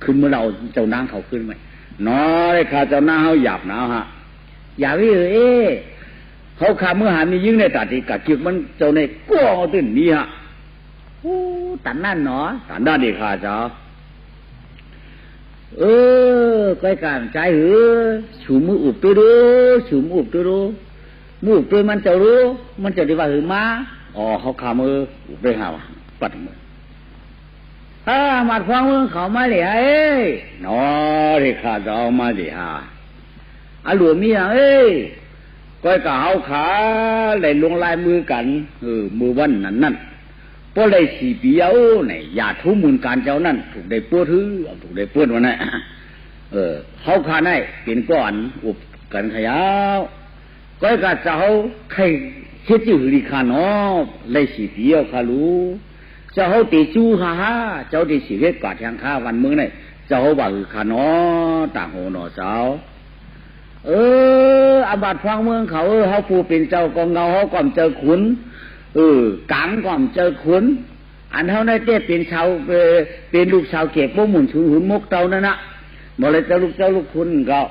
ขึ้นเมื่อเราเจ้านางเขาขึ้นไหมน้อยข้าเจ้านางเขาหยาบหนาวฮะหยาบวิเขาขาเมื่อหามียิ่งในตัดที่กัดเกี่ยวมันเจ้าในก้อตื่นนี้ฮะตัดนั่นเนาะตัดด้านเด็กข้าเจ้าใกล้การใจชูมืออุบตัวดูชูมืออุบตัวดูมืออุบตัวมันเจ้ารู้มันจะได้ว่ามาเขาขามืออุบด้วยหาวปัดมือมาฟังเมืองเขามาเลยนอที่ข้าจะเอามาเลยหลวงมีก้อยกะเอาขาเลยลงลายมือกันมือวันนั่นเพราะเลย4 ปีเอาเนี่ยอย่าทุ่มมูลการเจ้านั่นถูกได้ปวดถูกได้ปวดวันนั้นเขาขาได้เป็นก้อนอุบกันขยาวก้อยกะเจ้าใครเชื่อจื่อดีขาเนาะเลย4 ปีเอาขารู้เจ้าเขาตีจูฮ่าเจ้าตีสีเวกกาดแทงข้าวันเมืองนี่เจ้าเขาว่าขาเนาะต่างโหนอสาวอาบัติฟังเมืองเขาเขาผู้เป็นเจ้ากองเงาเขาก่อมเจอขุนกังก่อมเจอขุนอันเท่านั้นเต้เป็นชาวเป็นลูกชาวเก็บพวกหมุนชุนหุ่นมกเตานั่นนะบอกเลยเจ้าลูกคุณก็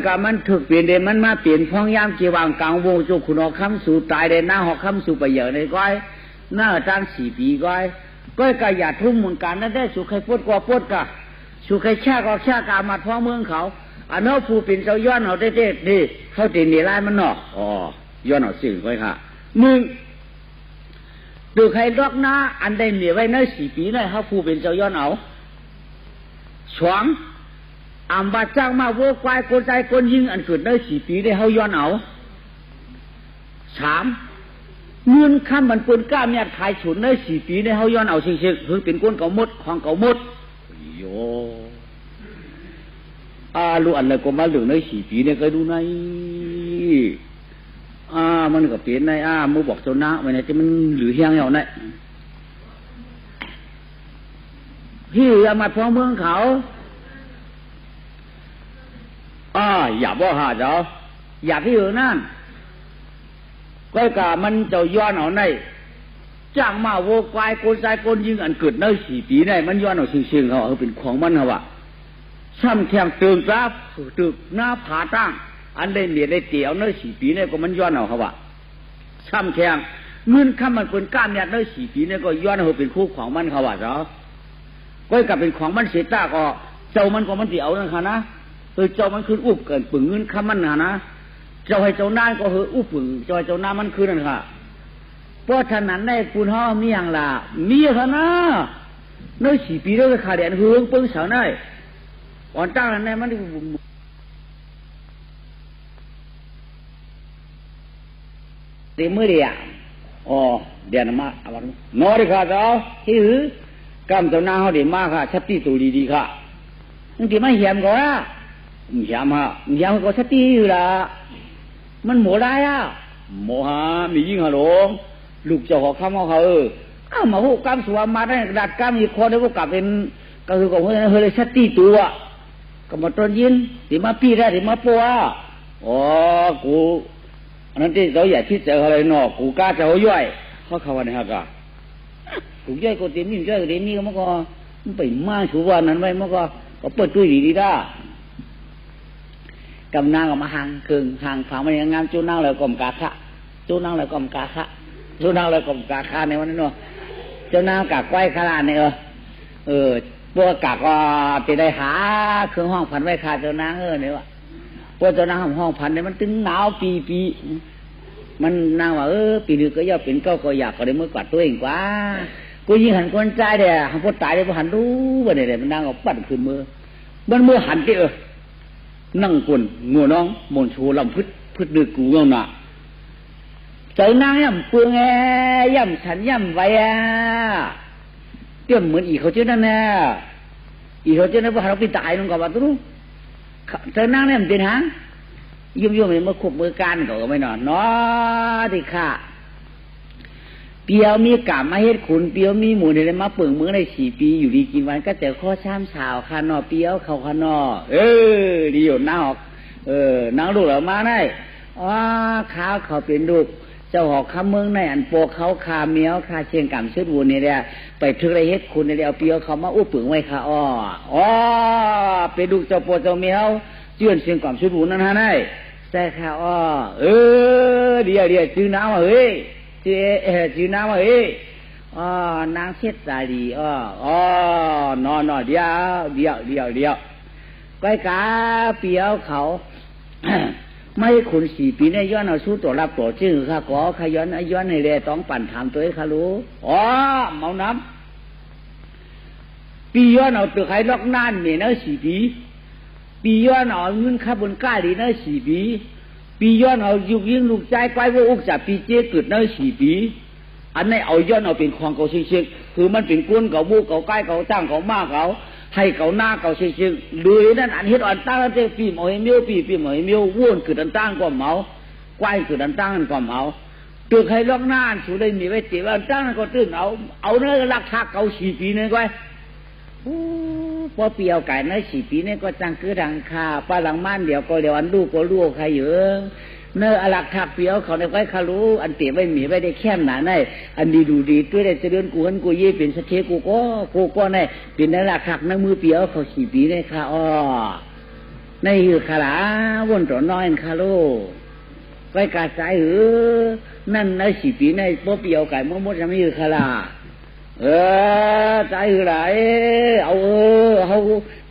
กะมันถึกเปลี่ยนเดมันมาเปลี่ยนพ้องยามเกี่ยวางกลางวงจุกขุนออกคำสู่ตายเดนหน้าหอกคำสู่ไปเหยอะในก้อยหน้าตั้ง4 ปีก็กะอย่าทุ่มหมุนการนั่นได้สุขใครปวดกว่าปวดกะสุขใครชากออกชากามาท้องเมืองเขา อันนั้นผู้เป็นเจ้าย้อนเอาเด็ดๆนี่เขาตีนี่ลายมันเนาะอ๋อย้อนเอาสิ่งไว้ค่ะมึงดูใครลอกหน้าอันใดเหนียวไว้ใน4 ปีนั่นเขาผู้เป็นเจ้าย้อนเอาสองอันบาจ้างมาวัวควายคนใจคนยิงอันเกิดใน4 ปีได้เขาย้อนเอา3เงินคำมันเป็นก้าเนี่ยขายฉุนใน4 ปีได้เขาย้อนเอาเชิงๆคือเป็นก้นเก่าหมดของเก่าหมดโยรู้อันอะไรก็มาเหลืองใน4 ปีเนี่ยก็ดูในมันก็เปลี่ยนในมือบอกเจ้าหน้าวันนี้ที่มันหรือเฮียงเหรอเนี่ยที่เอามาพ้องเมืองเขาอย่าบ่หาเจ้าอยากที่อยู่นั่นก็กะมันเจ้าย้อนเอาในจ้างมาโวควายโกนใจโกนยิงอันเกิดใน4 ปีในมันย้อนเอาเชิงๆเขาเป็นของมันเขาว่าซ้ำแทงเติมกราฟตึกหน้าผาตั้งอันได้เหนียได้เตี่ยวใน4 ปีเนี่ยก็มันย้อนเอาเขาว่าซ้ำแทงเงินข้ามันเป็นก้านเนี่ยใน4 ปีเนี่ยก็ย้อนเอาเป็นคู่ของมันเขาว่าเจ้าก็กลับเป็นของมันเสียตาก็เจ้ามันก็มันเตี่ยวนั่นค่ะนะเจ้ามันคืออุบเกินปึงเงินข้ามันนะเจ้าให้เจ้านั่นก็คืออุบปึงเจ้าให้เจ้านั่นมันคือนั่นค่ะเพราะฉะนั้นได้ปูนห่อมีอย่างละมีค่ะนะใน4 ปีแล้วก็ขาดแดนหึงปึงเสาหน่อยวันตั้งนั้นได้มันเต็มมือเดียเดี๋ยวมาอะไรนอดีค่ะเจ้าที่หือกำเจ้าหน้าเขาเดี๋ยวมาค่ะชัดที่ตัวดีๆค่ะนั่นที่ไม่เหี่ยมก่อนเหี่ยมก็ชัดที่อยู่ละมันหมูได้หมูฮะมียิ่งฮะหลงลูกเจ้าของข้าวเขามาหูกำสวมมาได้ดัดกำมีคอได้ก็กลับเป็นก็คือของเฮ้ยชัดที่ตัวก็มาตอนยินที่มาพี่ได้ที่มาปัวกูอันนั้นที่เราอยากที่เจออะไรนอกกูกล้าจะเอาย่อยเขาวันนี้ฮะก็กูย่อยกูเต็มยิ่งย่อยกูเต็มนี่ก็มันก็มันไปมาชูวันนั้นไว้มันก็เปิดตู้ดีๆได้กำนางออกมาห่างเคืองห่างฝังมันยังงามจูนั่งเลยกลมกาคะจูนั่งเลยกลมกาคะจูนั่งเลยกลมกาคะในวันนั้นเนาะเจ้านางกากไว้ขลาดเนี่ยพวกกากก็จะได้หาเครื่องห้องพันไว้ขาดเจ้านางเนี่ยวะพวกเจ้านางห้องพันเนี่ยมันตึงหนาวปีมันนางว่าปีนึงก็ย่อเป็นก็อยากก็ได้เมื่อกวาดตัวเองกว่ากูยิงหันคนใจเดียหันพอตายได้พอหันรู้ว่าเนี่ยมันนางก็ปั่นขึ้นมือมันมือหันที่นั่งกวนงัวน้องมนชูลำพึดดึกกูเงาหนาใจนางย่ำเปลืองย่ำฉันย่ำไว้เตี้ยมเหมือนอีเขาเจ้านั่นน่ะอีเขาเจ้านั่นพอเราไปตายลงกับว่าตู้ใจนางเนี่ยมันเป็นหางยุ่มเลยมาขบมือการก็ไม่นอนเนาะที่ข้าเปียวมีกาบมาเฮ็ดขุนเปียวมีหมูเนี่ยมาเปิ่งมือใน4 ปีอยู่ดีกินวันก็แต่ข้อช้ำสาวคานอเปียวเขาคานอดีอยู่น้าออกนางลูกเหล่ามาได้ข้าวเขาเป็นลูกเจ้าหอกคำเมืองในอันโปเขาคาเมียวคาเชียงกำชุดวูเนี่ยไปถึงไรเฮ็ดขุนเนี่ยเอาเปียวเขามาอุ้เปิ่งไว้ค่ะเป็นลูกเจ้าโปเจ้าเมียวเจื่อนเชียงกำชุดวูนั่นฮะได้แต่ค่ะเดี๋ยวจื้อน้ำเฮ้ยจื้อน้ำเฮ้ยนางเช็ดตาดีนอนเดียวก้อยกาเปียวเขา ไม่ขุน4 ปีเนี่ยย้อนเอาสู้ตัวรับตัวชื่อค่ะขอขย้อนให้เรียต้องปั่นถามตัวให้เขารู้เมาน้ำปีย้อนเอาตัวใครล็อกนั่นเนี่ยนะ4 ปีปีย้อนเอาเงินข้าบนก้าดีนะ4 ปีย้อนเอายุกยิงลูกใจไกวว่าอุกจับปีเจ๊เกิดนะ4 ปีอันนี้เอาย้อนเอาเป็นของเก่าเชี่ยคือมันเป็นก้นเก่าบูเก่าใกล้เก่าจ้างเก่ามากเก่าให้เก่าหน้าเก่าเชี่ยเลยนั่นอันเฮ็ดอันตั้งเจ๊ปีหมอยเมียวปีหมอยเมียววุ่นเกิดอันตั้งก็เมาไกวเกิดอันตั้งก็เมาตัวใครล็อกหน้าสุดเลยมีไว้เจ็บอันตั้งก็ตื่นเอาเนื้อลักทักเก่า4 ปีนี่ไว้พอเปียวไก่ใน4 ปีนี่ก็จังคือดังคาป้าหลังม่านเดี๋ยวก็เดี๋ยวอันลูกก็ลูกใครเยอะเนื้ออลักทักเปียวเขาในไว้คารู้อันเตี๋ยไว้หมีไว้ได้แค่หนาในอันดีดูดีตัวได้จะเดินกูหันกูเย่เป็นสเทกูก็ในเป็นอลักทักในมือเปียวเขา4 ปีนี่ค่ะในหือขาลาวนตัวน้อยคารู้ไว้กาใจนั่นใน4 ปีในพอเปียวไก่มดจะไม่หือขาลาใจหือไรเอา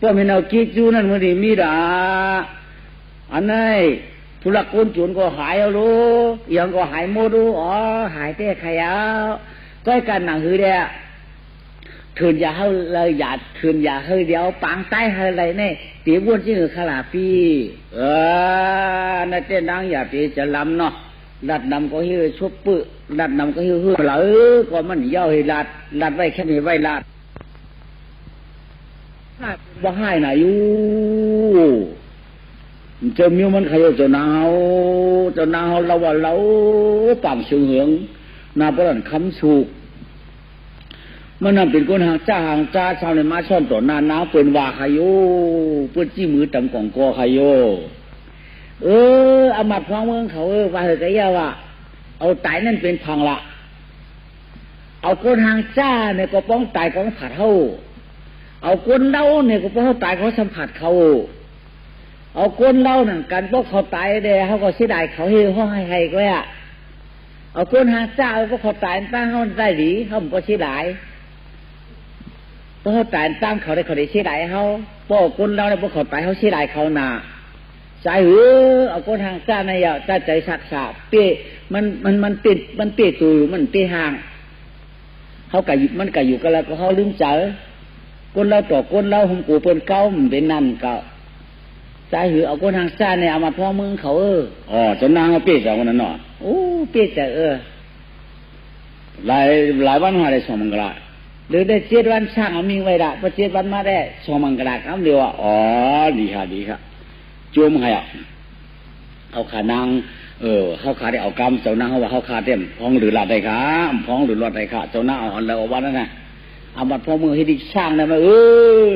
พวกมันเอาคิดจูนั่นมันดีมีด่าอันนั้นผู้ละคนจุนก็หายเอาลูยังก็หายโมดูอ๋อหายแต่ขยะก็การหนังหือเดียถืนอย่าเฮาเลยอย่าถืนอย่าเฮาเดียวปังใต้เฮาอะไรเนี่ยตีบ้วนชื่อขลาฟีนั่นเต้นดังอย่าตีจะลำเนาะลัดนำก็ฮือชุบปื้อลัดนำก็ฮือเหล่าก็มันเย้าให้ลัดไว้แค่นี้ไว้ลัดว่าให้น่ะอยู่เจ้ามิวมันขยเจ้านาวเราว่าเราปั่มเชิงเหืองนาประดันคำสูกมันนั่นเป็นคนหางจ้าชาวในมาช่อนต่อหน้าน้าเป็นว่าขยโยเพื่อจี้มือตำกล่องกอขยโยอามัดฟังเมืองเขาว่าเหตุการณ์ว่าเอาตายนั่นเป็นพังละเอาคนหางจ้าเนี่ยก็ป้องตายของผัดเขาเอาคนเล่าเนี่ยก็ป้องตายเขาสัมผัสเขาเอาคนเล่านั่นกันพวกเขาตายเด้เขาก็เสียดายเขาให้ห้องให้ก็อ่ะเอาคนหางจ้าพวกเขาตายตั้งเขาได้ดีเขาก็เสียดายพวกเขาตายตั้งเขาได้เสียดายเขาพวกคนเล่าเนี่ยพวกเขาตายเขาเสียดายเขาหนาใจเอาคนทางจ้าในอ่ะจ้าใจสักษาเป้มันเป้ตูมันเป้ห่างเขากะอยู่มันกะอยู่กันแล้วก็เขาลืมใจคนเราต่อคนเราหงกูเป็นเก้ามันเป็นนั่นเก่าใจเอาคนทางจ้าเนี่ยเอามาพ่อมึงเขาจนนางเขาเป้จากวันนั้นเนาะโอ้เป้จากหลายวันมาได้สองมังกรหรือได้7 วันช่างเอามิงไว้ละพอ7 วันมาได้สองมังกรคำเดียวดีค่ะจุ่มให้เอาขานางเขาขาได้เอากำเจ้านางเขาว่าเขาขาเต็มพ้องหรือลาดได้ขาพ้องหรือลาดได้ขาเจ้านางเอาอันแล้ววันนั้นนะเอาบัดพ่อมือให้ดิช่างได้ไหม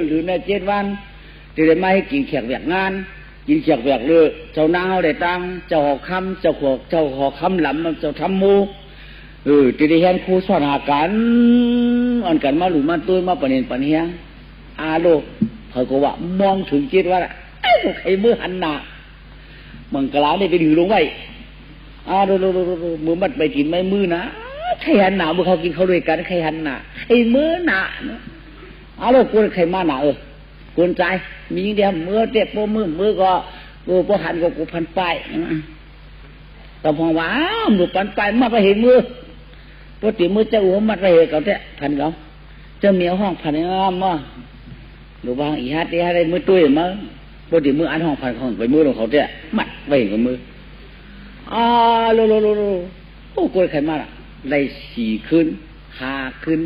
หรือใน7 วันจะได้ไม่ให้กินแขกแหวกงานกินแขกแหวกเลยเจ้านางเขาได้ตังเจ้าหอคำเจ้าหอคำหลำเจ้าทำมูจะได้เห็นครูสอนหากันอันกันมาหลุมมาตุ้ยมาปะเนียนปะเนียอาโลเขาก็ว่ามองถึง7 วันใครมือหันหน้ามังกรนี่ไปดื้อลงไว้ดูมือมัดไปกินไม่มือนะใครหันหน้าเมื่อเขากินเขาด้วยกันใครหันหน้าใครมือหน้าลูกกูใครมาหน้ากูใจมีเดียวมือเจ็บมือก็กูพอหันก็กูพันไปแต่พอว่าหนูพันไปมาไปเห็นมือปกติมือจะหัวมัดไปเห็นเขาเนี่ยพันเขาจะเมียห้องพันงามมั้งหรือว่าอีฮัดได้มือตุ้ยมั้งพอดีมืออันห้องพันของไปมือของเขาเนี่ยมัดไว้กับมือโลโก้ใครมาล่ะได้4 คืน5 คืน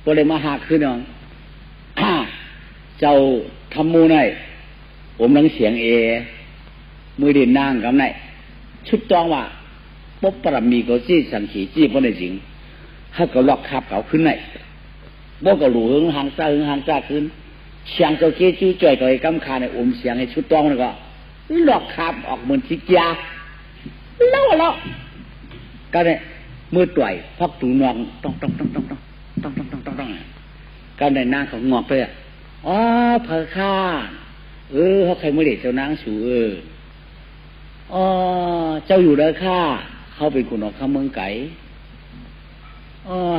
พอเลยมา5 คืนน้องเจ้าทำมูหน่อยผมนังเสียงมือเด่นนางกับไหนชุดจองว่าป๊บปรมีก็จี้สังขีจี้เพราะในจริงให้เขาล็อกคับเขาขึ้นไหนบ่ก็หลูหึงหางซ่าขึ้นเสียงเจ้าเกี้ยจู้จ่อยกับไอ้กำคาในเสียงให้ชุดต้องมันก็หลอกขับออกเหมือนชิกยาเล่าก็เนี่ยมือต่อยพักตูนองต้องก็ในนางเขางอกเลยเพอข้าเขาใครไม่เด็ดเจ้านางสูเจ้าอยู่เด้อข้าเขาเป็นคนออกข้าเมืองไก่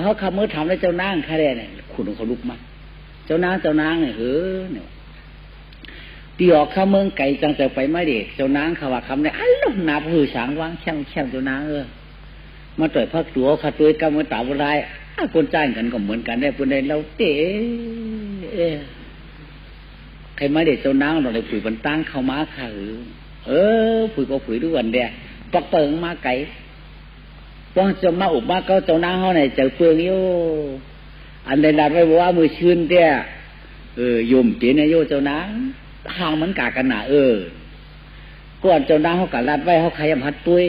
เขาขับมือทำแล้วเจ้านางข้าได้เนี่ยคุณเขาลุกมาเจ้านางเนี่ยเนี่ยตีออกข้าเมืองไก่จังแต่ไปไม่เด็กเจ้านางเขาว่าคำเนี่ยลูกหนาผู้สางวางแช่งเจ้านางมาต่อยพักตัวขาตัวกำมือตาบุไรคนจ้างกันก็เหมือนกันได้คนใดเราเตะใครไม่เด็กเจ้านางเราเลยผุยบรรตั้งเข้ามาค่ะผุยก็ผุยด้วยกันเดียปักเปิงมาไก่ป้องจะมาอุบมาก็เจ้านางเขาเนี่ยเจอเปลืองโยอันใดนัดไว้ว่ามือชื่นเตี้ยยมเตี้ยเนี่ยโยเจ้านางห่างมันกากันหนาก่อนเจ้านางเขากัดรัดไว้เขาขยับหัดตุ้ย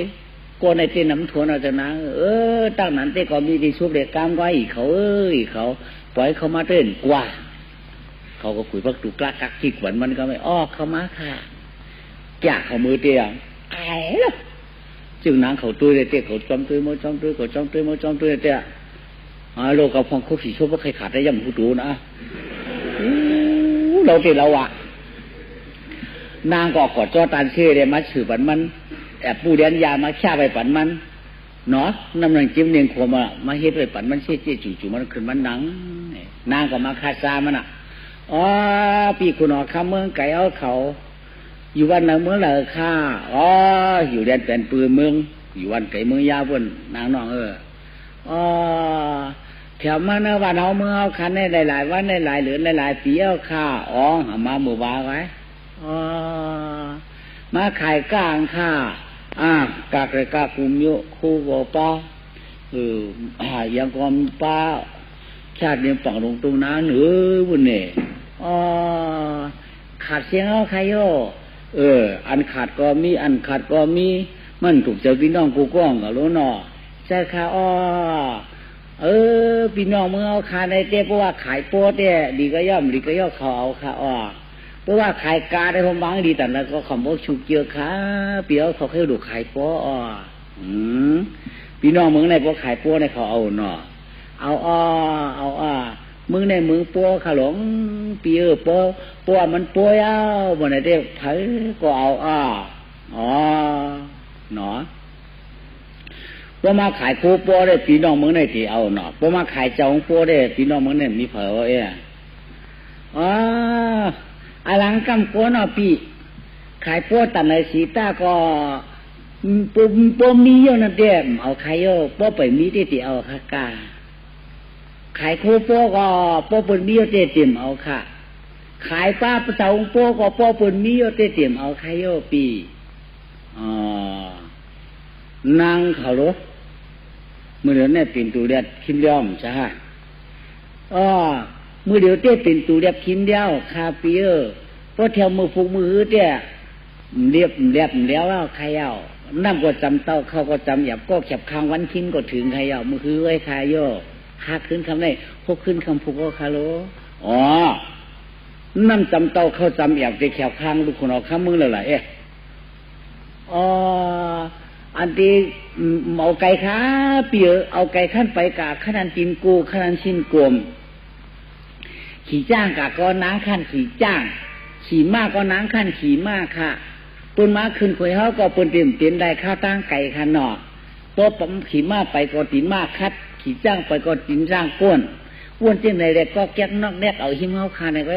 ก่อนในเตี้ยน้ำทวนเอาเจ้านางตั้งนั้นเตี้ยก็มีที่ชุบเด็กกลางไว้เขาเขาปล่อยเขามาเต้นกว่าเขาก็คุยพักตุกลักกักจิกหวันมันก็ไม่เขามาค่ะแก่เขามือเตี้ยไอ้หรอจึงนางเขาตุ้ยเตี้ยเขาจอมตุ้ยเขาจอมตุ้ยเตี้ยโลกกับพองคุกสีชั่วว่าใครขาดได้ย่ำผู้ดูนะเราเตี้ยเรานางก็กอดจอตันเชื่อเลยมาสืบปันมันแอบปูเดียนยามาฆ่าไปปันมันเนาะน้ำหนังจิ้มเนียงขวมาเฮ็ดไปปันมันเชี่ยจู่มันขึ้นมันหนังนางก็มาคาซามัน อ๋อปีคุณออกคำเมืองไก่เอาเขาอยู่วันไหนเมื่อไหร่ข้าอ๋ออยู่แดนเป็นปืนเมืองอยู่วันไก่เมืองยาเพิ่นนางน้องอ๋อแถวมาเนื้อวันเอาเมื่อเอาคันได้หลายวันได้หลายเหลือหลายปีเอาข้าอ๋อมาหมู่บ้านไว้อ๋อมาขายก้างข้ากากเลยกาคุมโยคู่กับป้ายังกอมป้าชาติเรียนฝั่งลงตรงนั้นบุญเนี่ยอ๋อขาดเสียงเอาใครโยอันขาดก็มีอันขาดก็มีมันถูกเจ้าพี่น้องกูก้องกับรู้นอใช่ค่ะอ๋อพี่น้องมึงเอาขาในเต้เพราะว่าขายโป๊เต้ดีก็ย่อมดีก็ย่อเขาเอาค่ะอ๋อเพราะว่าขายกาได้ผมบางดีแต่แล้วก็คำว่าชุกเกี่ยวขาเปียวเขาแค่ดูขายโป๊อ๋อพี่น้องมึงในพวกขายโป๊ในเขาเอาเนาะเอามึงในมึงโป๊ขาหลงปีโป๊มันโป๊ยเอาบนไหนเด็กไทยก็เอาอ๋อเนาะพวกมาขายโป๊ได้พี่น้องมึงในที่เอาเนาะพวกมาขายเจ้าของโป๊ได้พี่น้องมึงในมีเผออลังกำโป๊เนาะปีขายโป๊ตันในสีตาก็โป๊มีเยอะนั่นเด้เอาขายเยอะโป๊ไปมีที่เอาค่ะกาขายโคโป้ก็โป้เปิดมีโยเตเต็มเอาค่ะขายป้าประเสาโป้ก็โป้เปิดมีโยเตเต็มเอาใครโยปีนางเขาโลมือเดียวเนี่ยเป็นตูเดียดคิมเดียมใช่ฮะมือเดียวเต้เป็นตูเดียดคิมเดียวคาปีเพราะแถวมือฟูมือเต้เรียบแล้วใครเอานั่งก็จำเต้าเขาก็จำหยับก็แคบคางวันคินก็ถึงใครเอามือคือไว้ใครโยหักขึ้นคำได้พกขึ้นคำพูก็คาโลน้ำจำเต้าเข้าจำอยากจะแขวข้างลูกคนออกข้ามมือเลยล่ะอันที่เอาไก่ขาเปียเอาไก่ขั้นไปกะขนาดจินกูขนาดชินกลมขี่จ้างกะก็น้ำขั้นขี่จ้างขี่มากก็น้ำขั้นขี่มากค่ะปืนม้าขึ้นคุยเขาก็ปืนเต็มได้ข้าวตั้งไก่ขันหนอตัวปั๊มขี่มากไปก็ตีมากคัดขี่จ้างไปก็จินจ้างก้นอ้วนเจ้าไหนเด็กก็แก๊กนอกแนกเอาหิมเขาคาในไว้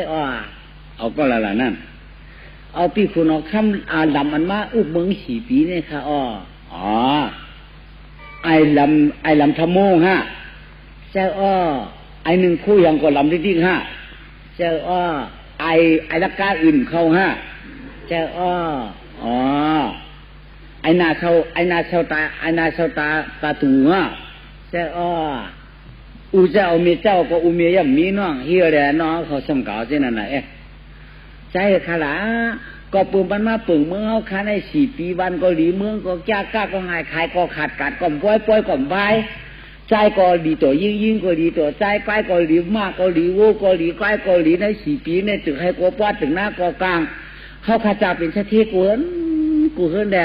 เอาก็ละนั่นเอาปีคุณเอาคำลำอันมาอุบเมืองสี่ปีเนี่ยค่ะไอ้ลำทะโมงฮะเจ้าไอ้หนึ่งคู่ยังก็ลำดิ้งฮะเจ้าไอ้ลักกาอื่นเข้าฮะเจ้าไอ้นาเชาตาถูฮะเจ้าอูเจ้ามีเจ้าก็อูเมียยังมีน้องเฮียแหละน้องเขาสมเก่าเช่นนั้นน่ะใจขลาก็ปืนมันมาปึ่งเมืองเขาค้าใน4 ปีวันก็หลีเมืองก็จ้ากล้าก็ง่ายขายก็ขาดกัดก็ปล่อยก็บายใจก็ดีตัวยิ่งก็ดีตัวใจใกล้ก็หลีมากก็หลีโว้ก็หลีใกล้ก็หลีใน4 ปีเนี่ยถึงให้ก็ปอดถึงหน้าก็กลางเขาข้าจะเป็นชาติกูเฮิรนแด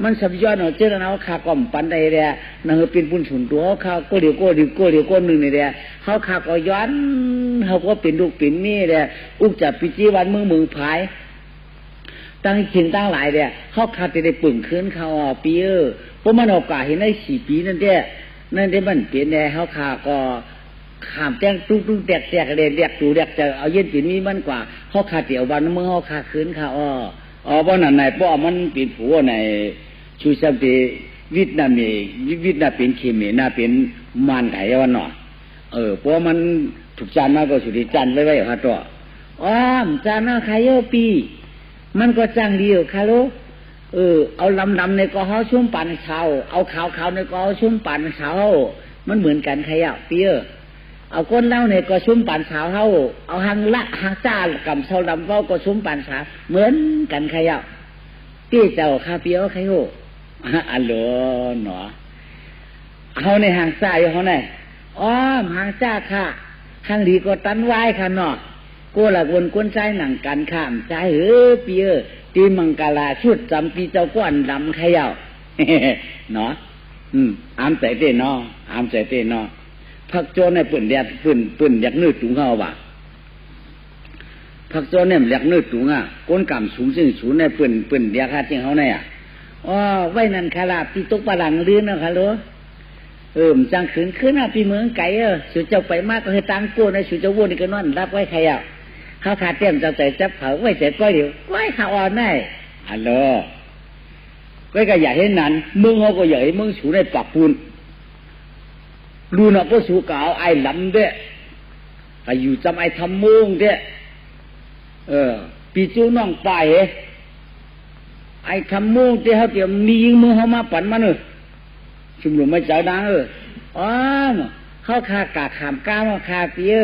มันสับย้อนเอาเจ้าเนาขาก่อมปันใดแดนั่งเป็นปุ่นฉุนตัวเขาก็เดี๋ยวก็หนึ่งในแดเขาขาก็ย้อนเขาก็เป็นลูกเป็นเมียแดอุกจับปีจีวันมือพายตั้งขิงตั้งหลายแดเขาขาจะได้ปึ่งคืนเขาปีเพราะมันโอกาสเห็นได้4 ปีนั่นได้มันเปลี่ยนแดเขาขาก็ขามแจ้งตุ้งแตกเลยแดกตูแดกจะเอาเย็นปีนี้มันกว่าเขาขาเตี๋ยววันเมื่อเขาขาคืนเขาเพราะนั่นไหนเพราะมันเป็นผัวในชูสัมติวิทย์น่ะเป็นเคมีน่ะเป็นมันไก่วันหน่อเพราะมันถูกจานมากก็สุดที่จานไว้ฮะตัวจานน่ะใครปีมันก็จังดีค่ะลูกเอาลำในก็เขาชุ่มปั่นเช้าเอาขาวในก็เขาชุ่มปั่นเช้ามันเหมือนกันใครปีเอาก้นเล่าเนี่ยก็ชุ่มปั่นสาวเฮาเอาหางจ้ากับเสาดำเฝ้าก็ชุ่มปั่นสาวเหมือนกันใครตี้เจ้าคาเปียวใครโหอันโหลหนอเฮาในหางจ้าอยู่เฮาไหนหางจ้าค่ะหางดีก็ตันไว้ค่ะเนาะกูละวนก้นใจหนังกันข้ามใจเปียตีมังกลาชุดจำปีเจ้าก้อนดำใครเนาะอามใจเต้เนาะอามใจเต้เนาะพักโจนเนี่ยปืนอยากนื้อถุงเขาว่ะพักโจนเนี่ยอยากนื้อถุงก้นกำสูงซึ่งสูงเนี่ยปืนอยากหาจริงเขาเนี่ยไว้นั่นคาราปีตกปลังลื่นนะคะลูกจังขึ้นปีเมืองไก่สุดเจ้าไปมากก็ให้ตังโก้ในสุดเจ้าวัวนี่ก็นอนรับไว้ใคร เขาขาดเตี้ยมจะใจจับเขาไว้ใจก้อยเดียวก้อยขาอ่อนได้ฮัลโหลก้อยก็อยากให้นั้นมึงเขาก็อยากให้มึงสูในปากปูนรู้นะก็สูกาวไอ้ลำเด้ไอ้อยู่จำไอ้ทำมุงเด้ปีจูน้องไปไอ้ทำมุงเด้เขาเตรียมมียิงมือเขามาปั่นมาเนอะชุมนุมไม่เจ้าดังอ๋อเขาคากาขามก้าวคาเปีย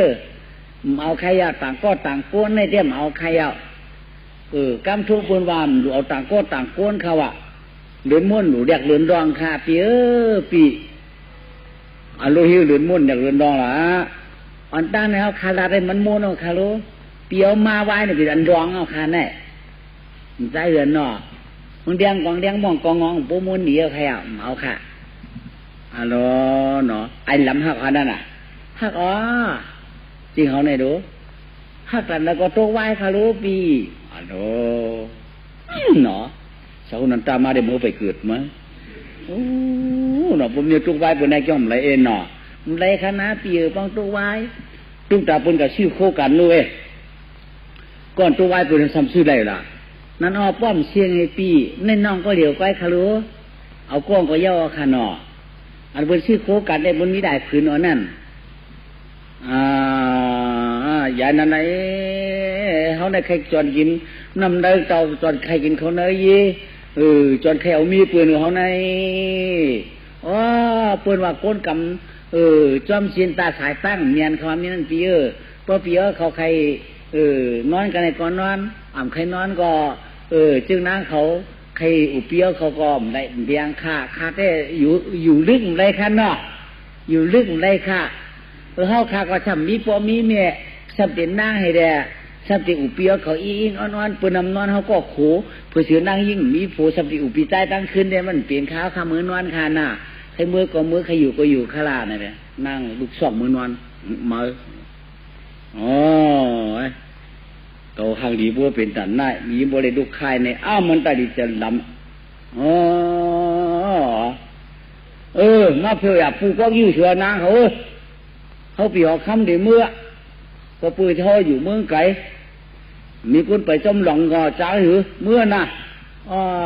เอาใครเอาต่างก็ต่างก้นในเตี้ยมเอาใครเอากำทุกคนวามดูเอาต่างก็ต่างก้นเขาอะเลือนม้วนหนูเด็กเลือนดองคาเปียปีอารมณ์หิวเลือนม้วนเด็กเลือนดองล่ะอันตั้งในเขาคาราได้มันม้วนเอาคาโลเปียวมาไว้เนี่ยเป็นอันดองเอาคาแน่ใจเลือนเนาะมึงเดียงกองเดียงมองกองงองปูม้วนหนีเอาใครเอาค่ะฮัลโหลเนาะไอ้ลำหักเขานั่นน่ะหักอ๋อจริงเขาไหนดูหักกันแล้วก็ตัวไหวคารูปีฮัลโหลเนาะสาวนั้นตามมาได้มือไปเกิดมั้ยโอ้เนาะผมเนี่ยตัวไหวเป็นนายจ้อมไรเอ็นเนาะไรคณะปีป้องตัวไหวตุ้งตาเป็นกับชื่อโคกันด้วยก่อนตัวไหวเป็นซ้ำชื่อได้ล่ะนั่นอ้อป้อมเชียงไอ้ปีในน้องก็เดี๋ยวไปคารูเอาก้องก็ย่อขนาดอันเป็นชื่อโคกันได้บนมิได้ผืนอ่อนนั่นอย่านั่นไหนเขาได้ใครจอนกินน้ำได้เตาจอนใครกินเขาเนยยี่จอนใครเอามีปืนเขาในปืนว่าก้นกำจอมเชียนตาสายตั้งเมียนเขามีนั่นปีเพราะปีเขาใครนอนกันในก่อนนอนใครนอนก็จึงนั่งเขาใครอุเปียวเขาก็ได้เบียงค่าได้อยู่ลึกไรคันเนาะอยู่ลึกไรค่ะเขาค่าก็ทำมีปอมีเมียสับเต็นนั่งให้แดสับเต็นอุเปียวเขาอิงอ่อนๆปืนนำนอนเขาก็โขเพื่อเสือนั่งยิ่งมีโผสับเต็นอุปีใต้ตั้งขึ้นได้มันเปลี่ยนข้าวข้ามือนอนคาหน้าใครมือก็มือใครอยู่ก็อยู่ข้าลาเนี่ยนั่งลูกสองมือนอนมาโตหางดีบัวเป็นตันได้มีบัวเลยดุคายในมันตาดีจะลำมาเพื่อปูก็ยิ่งเสือนางเขาปีออกคำเดี๋ยวเมื่อก็ปืนทออยู่เมืองไก่มีคนไปจมหลงก่อจ้าหือเมื่อน่ะ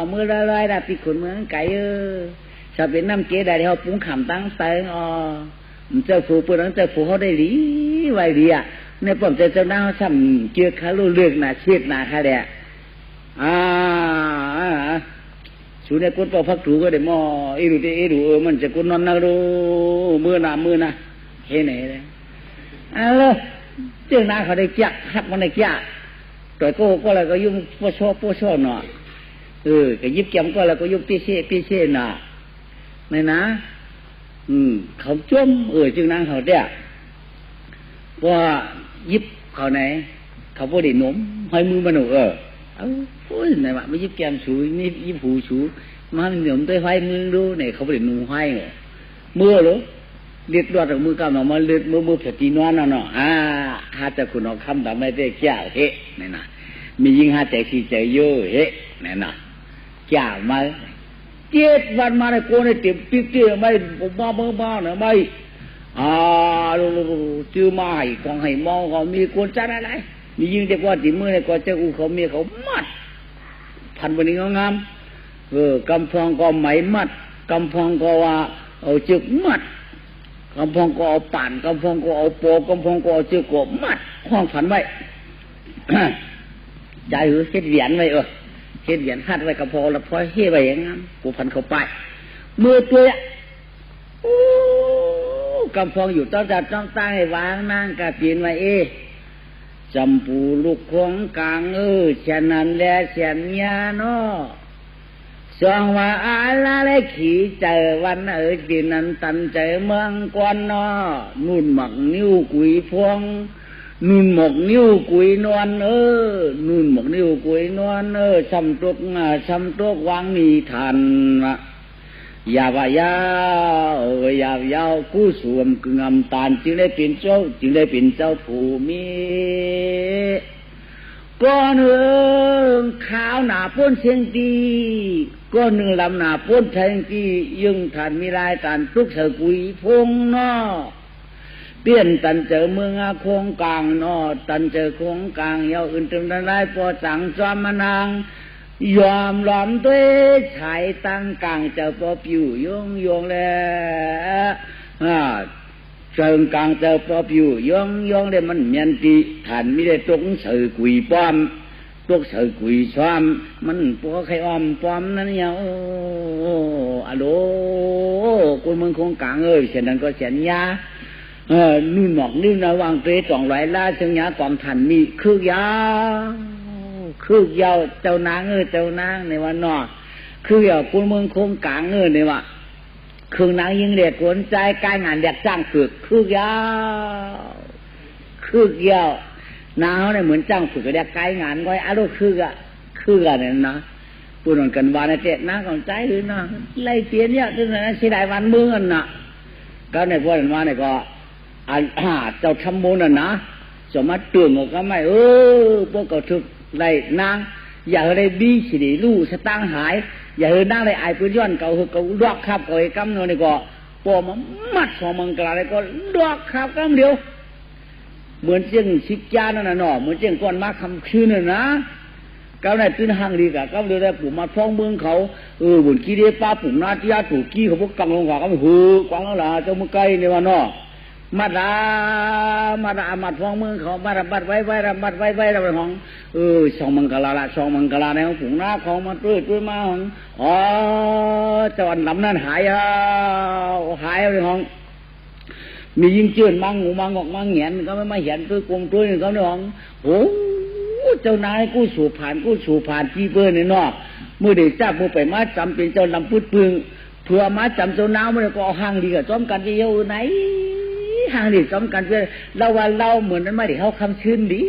เมื่อไรได้ปีคนเมืองไก่จะเป็นน้ำเกลือได้เขาปุ้งขำตั้งใจเจ้าผู้ปืนนั้นเจ้าผู้เขาได้หลีไว้ดีในป้อมเจ้าหน้าเขาทำเกี่ยวกับเรื่องน่ะเช็ดน่ะค่ะเด้ชูเนี่ยคนเป่าพักถูก็ได้มอดูมันจะคนนอนนักดูเมื่อน่ะเห็นไหนเลยเจ้าหน้าเขาได้จักหักมันได้จักต่อยก็อะไรก็ยุ่งปวดชอบเนาะก็ยิบแก้มก็อะไรก็ยุ่งปีเช่น่ะไม่นะเขาจมจึงนั่งเขาเด้ว่ายิบเขาไหนเขาพอดีหนุ่มห้อยมือมันหนูพูดไหนวะไม่ยิบแก้มชูนี่ยิบหูชูมาหนุ่มตัวห้อยมือดูไหนเขาพอดีหนุ่มห้อยมือหรอเลือดรอดจากมือกำลังมาเลือดมือแผลตีนวลน่ะเนาะหาแต่คุณเอาคำทำไม่ได้แก่เฮ้เนี่ยนะมียิงหาแต่ขี้ใจเยอะเฮ้เนี่ยนะแก่มา7 วันมาในโกนในเต็มปิ๊บไม่บ้าเนี่ยไม่จื้อมาให้กองให้มองเขามีคนจัดอะไรมียิงแต่ว่าตีมือในก็จะเขาเมียเขามัดพันวันนี้งามกำพองก็ไหมมัดกำพองก็ว่าเอาจึกมัดกำพองก็เอาป่านกำพองก็เอาโปกำพองก็เอาจึกก็มัดห้องฝันไว้ ใจหือเฮ็ดเหรียญไว้เฮ็ดเหรียญคาดไว้กำพองแล้วพอเฮ็ดไว้อย่างงั้นกูพันเข้าไปมือตัวกำพองอยู่ต้องจัดต้องตั้งให้วางนั่งกะเปลี่ยนไว้จำปูลูกของกลางฉะนั้นแลเสียนยาเนาะสองว่าอะไรเลยขี่เจอวันดินนั้นตันใจเมืองกวนเนาะนุ่นหมักนิ้วกุยพวงนุ่นหมกนิ้วกุยนวลนุ่นหมกนิ้วกุยนวลช้ำตกวางมีทันยาวกู้สวมกึ่งอำตาลจึงได้เป็นเจ้าผู้มีก้อนขาวหนาป้นเชียงตีก้อนลำหนาป้นแทงตียึงฐานมีลายตานทุกเสกุยพงนอ เปลี่ยนตันเจอเมืองโคงกลางนอตันเจอโคงกลางเยาอื่นตึงได้พอสั่งจอมมานางยอมหลอมด้วยชายตั้งกลางเจ้าปอปิวยงยงแล้วเชิงกลางเจ้าปอปิวยงยงเลยมันเมียนตีฐานไม่ได้ตรงเสือกุยป้อมตกเสือกุยซ้อมมันปอใครอ้อมป้อมนั่นเนี่ยอะโหลคนเมืองโคงกลางเอ้ยเสียนั้นก็เสียนยานู่นหนอกนู่นนะวางเตะจ่องไหลล่าเชียงยาตอมทันมีคือยาวเจ้านางเจ้านางในวันนอคือยาวคนเมืองโคงกลางในว่าคือนางยิงเด็กกวนใจกายงานเด็กจ้างฝึกคือยาวนางเขาเนี่ยเหมือนจ้างฝึกกับเด็กกายงานก็ไอ้ลูกคือเนี่ยนะพูดกันว่าในเจ็ดนางของใจหรือนะไล่เตียนเนี่ยตั้งแต่นั้นสิได้วันเมืองน่ะก็ในพวกนั้นว่าเนี่ยก็เจ้าทำมูลนะสมมติตื่นก็ไม่พวกเขาถึกไล่นางอย่าให้บีสิริลู่สตางหายอย่าให้นางได้ไอ้ปืนย้อนเขาลอกขับเขาไอ้กำเนานี่ก็ปอมันมัดสองมังกรอะไรก็ลอกขับกำเดียวเหมือนเจียงชิกยานั่นน่ะเนาะเหมือนเจียงก้อนมาคำคืนน่ะนะก็ได้ตื่นห่างดีกะก็เลยได้ปู่มาฟ้องเมืองเขาบุญกี้เดียป้าปู่นาทิยาถูกกี้เขาพวกกังลงกว่าก็กวางแล้วล่ะเจ้ามือไก่เนี่ยว่าเนาะมาดามาฟ้องเมืองเขามาระบัดไว้ระบัดของสองมังกรละสองมังกรในของปู่นาของมาตื้อมาของเจ้าอันดำนั่นหายไปของมียิงเจือนมังงูมังงอกมังเหียนก็ไม่มาเห็นตื้อกลมตื้อเขาเนี่ยของเจ้านายกู้สู่ผ่านจีเบอร์เนี่ยเนาะเมื่อเด็กจ้ามือไปมาจำเป็นเจ้าลำพูดปึงเผื่อมาจำเจ้าน้ามันก็ห่างดีกับจ้อมกันที่เยอะไหนห่างดีจ้อมกันเพื่อเราว่าเราเหมือนนั้นไม่ได้เขาคำชื่นดี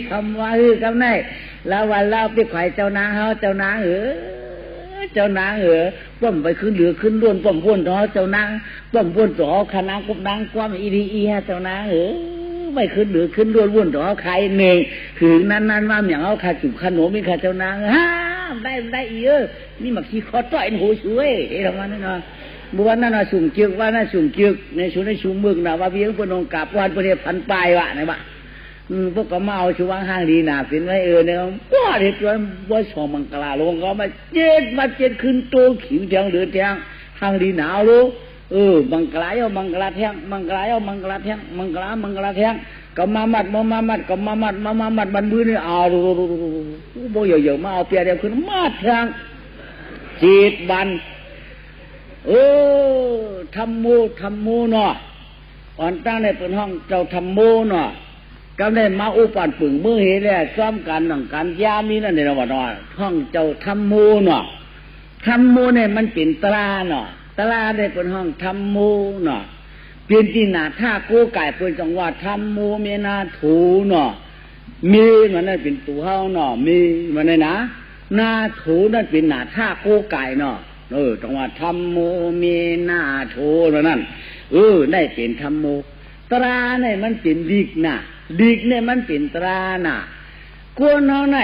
คำว่าคำไหนเราว่าเราไปขายเจ้านางเขาเจ้านางป้อมไปขึ้นเหลือขึ้นล้วนป้อมพ้นท้อเจ้านางป้อมพ้นต่อคณะกุบนางความอีฮะเจ้านางไม่ขึ้นหรือขึ้นล้วนวนต่อเขาใครหนึ่งคือนั้นว่าอย่างเขาขาจุกขนมมีขาเจ้านางได้เยอะนี่มาขี้คอต่อยหูช่วยทำมันนั่นเนาะบัวนั่นน่ะสุ่มเจือกว่านั่นสุ่มเจือกในชุมเมืองน่ะว่าเบี้ยงปนองกับวันประเทศพันปลายวะไหนบ้าพวกก็มาเอาช่วงห้างดีหนาเป็นไว้เนี่ยป้าเด็กตัวว่าสองมังกรลงก็มาเจ็ดขึ้นโตขิวเทียงหรือเทียงห้างดีหนาวรู้มังกรายเอามังกรเทียงมังกรก็มามัดบันมือนี่เอาบ่เยอะมาเอาเปียเดียวขึ้นมาเทียงจีดบันทำมูเนาะอ่อนตั้งในเป็นห้องเจ้าทำมูเนาะก็ได้มาอุปาปึ่งมือเห็นแล้วซ้อมกันหนังกันยามีนั่นในระหว่างห้องเจ้าทำมูเนาะทำมูเนี่ยมันเป็นตราเนาะตลาได้เป็นห้องทำมูเนาะเปลี่ยนที่หน้าท่ากู้ไก่เป็นจังหวัดทำมูเมียนาถูเนาะมีมันนั่นเป็นตัวเฮาเนาะมีมันนั่นนะหน้าถูนั่นเป็นหน้าท่ากู้ไก่เนาะจังหวัดทำมูเมียนาถูนั่นได้เป็นทำมูตราเนี่ยมันเป็นดิกน่ะดิกเนี่ยมันเป็นตราน่ะกวนเฮาไหน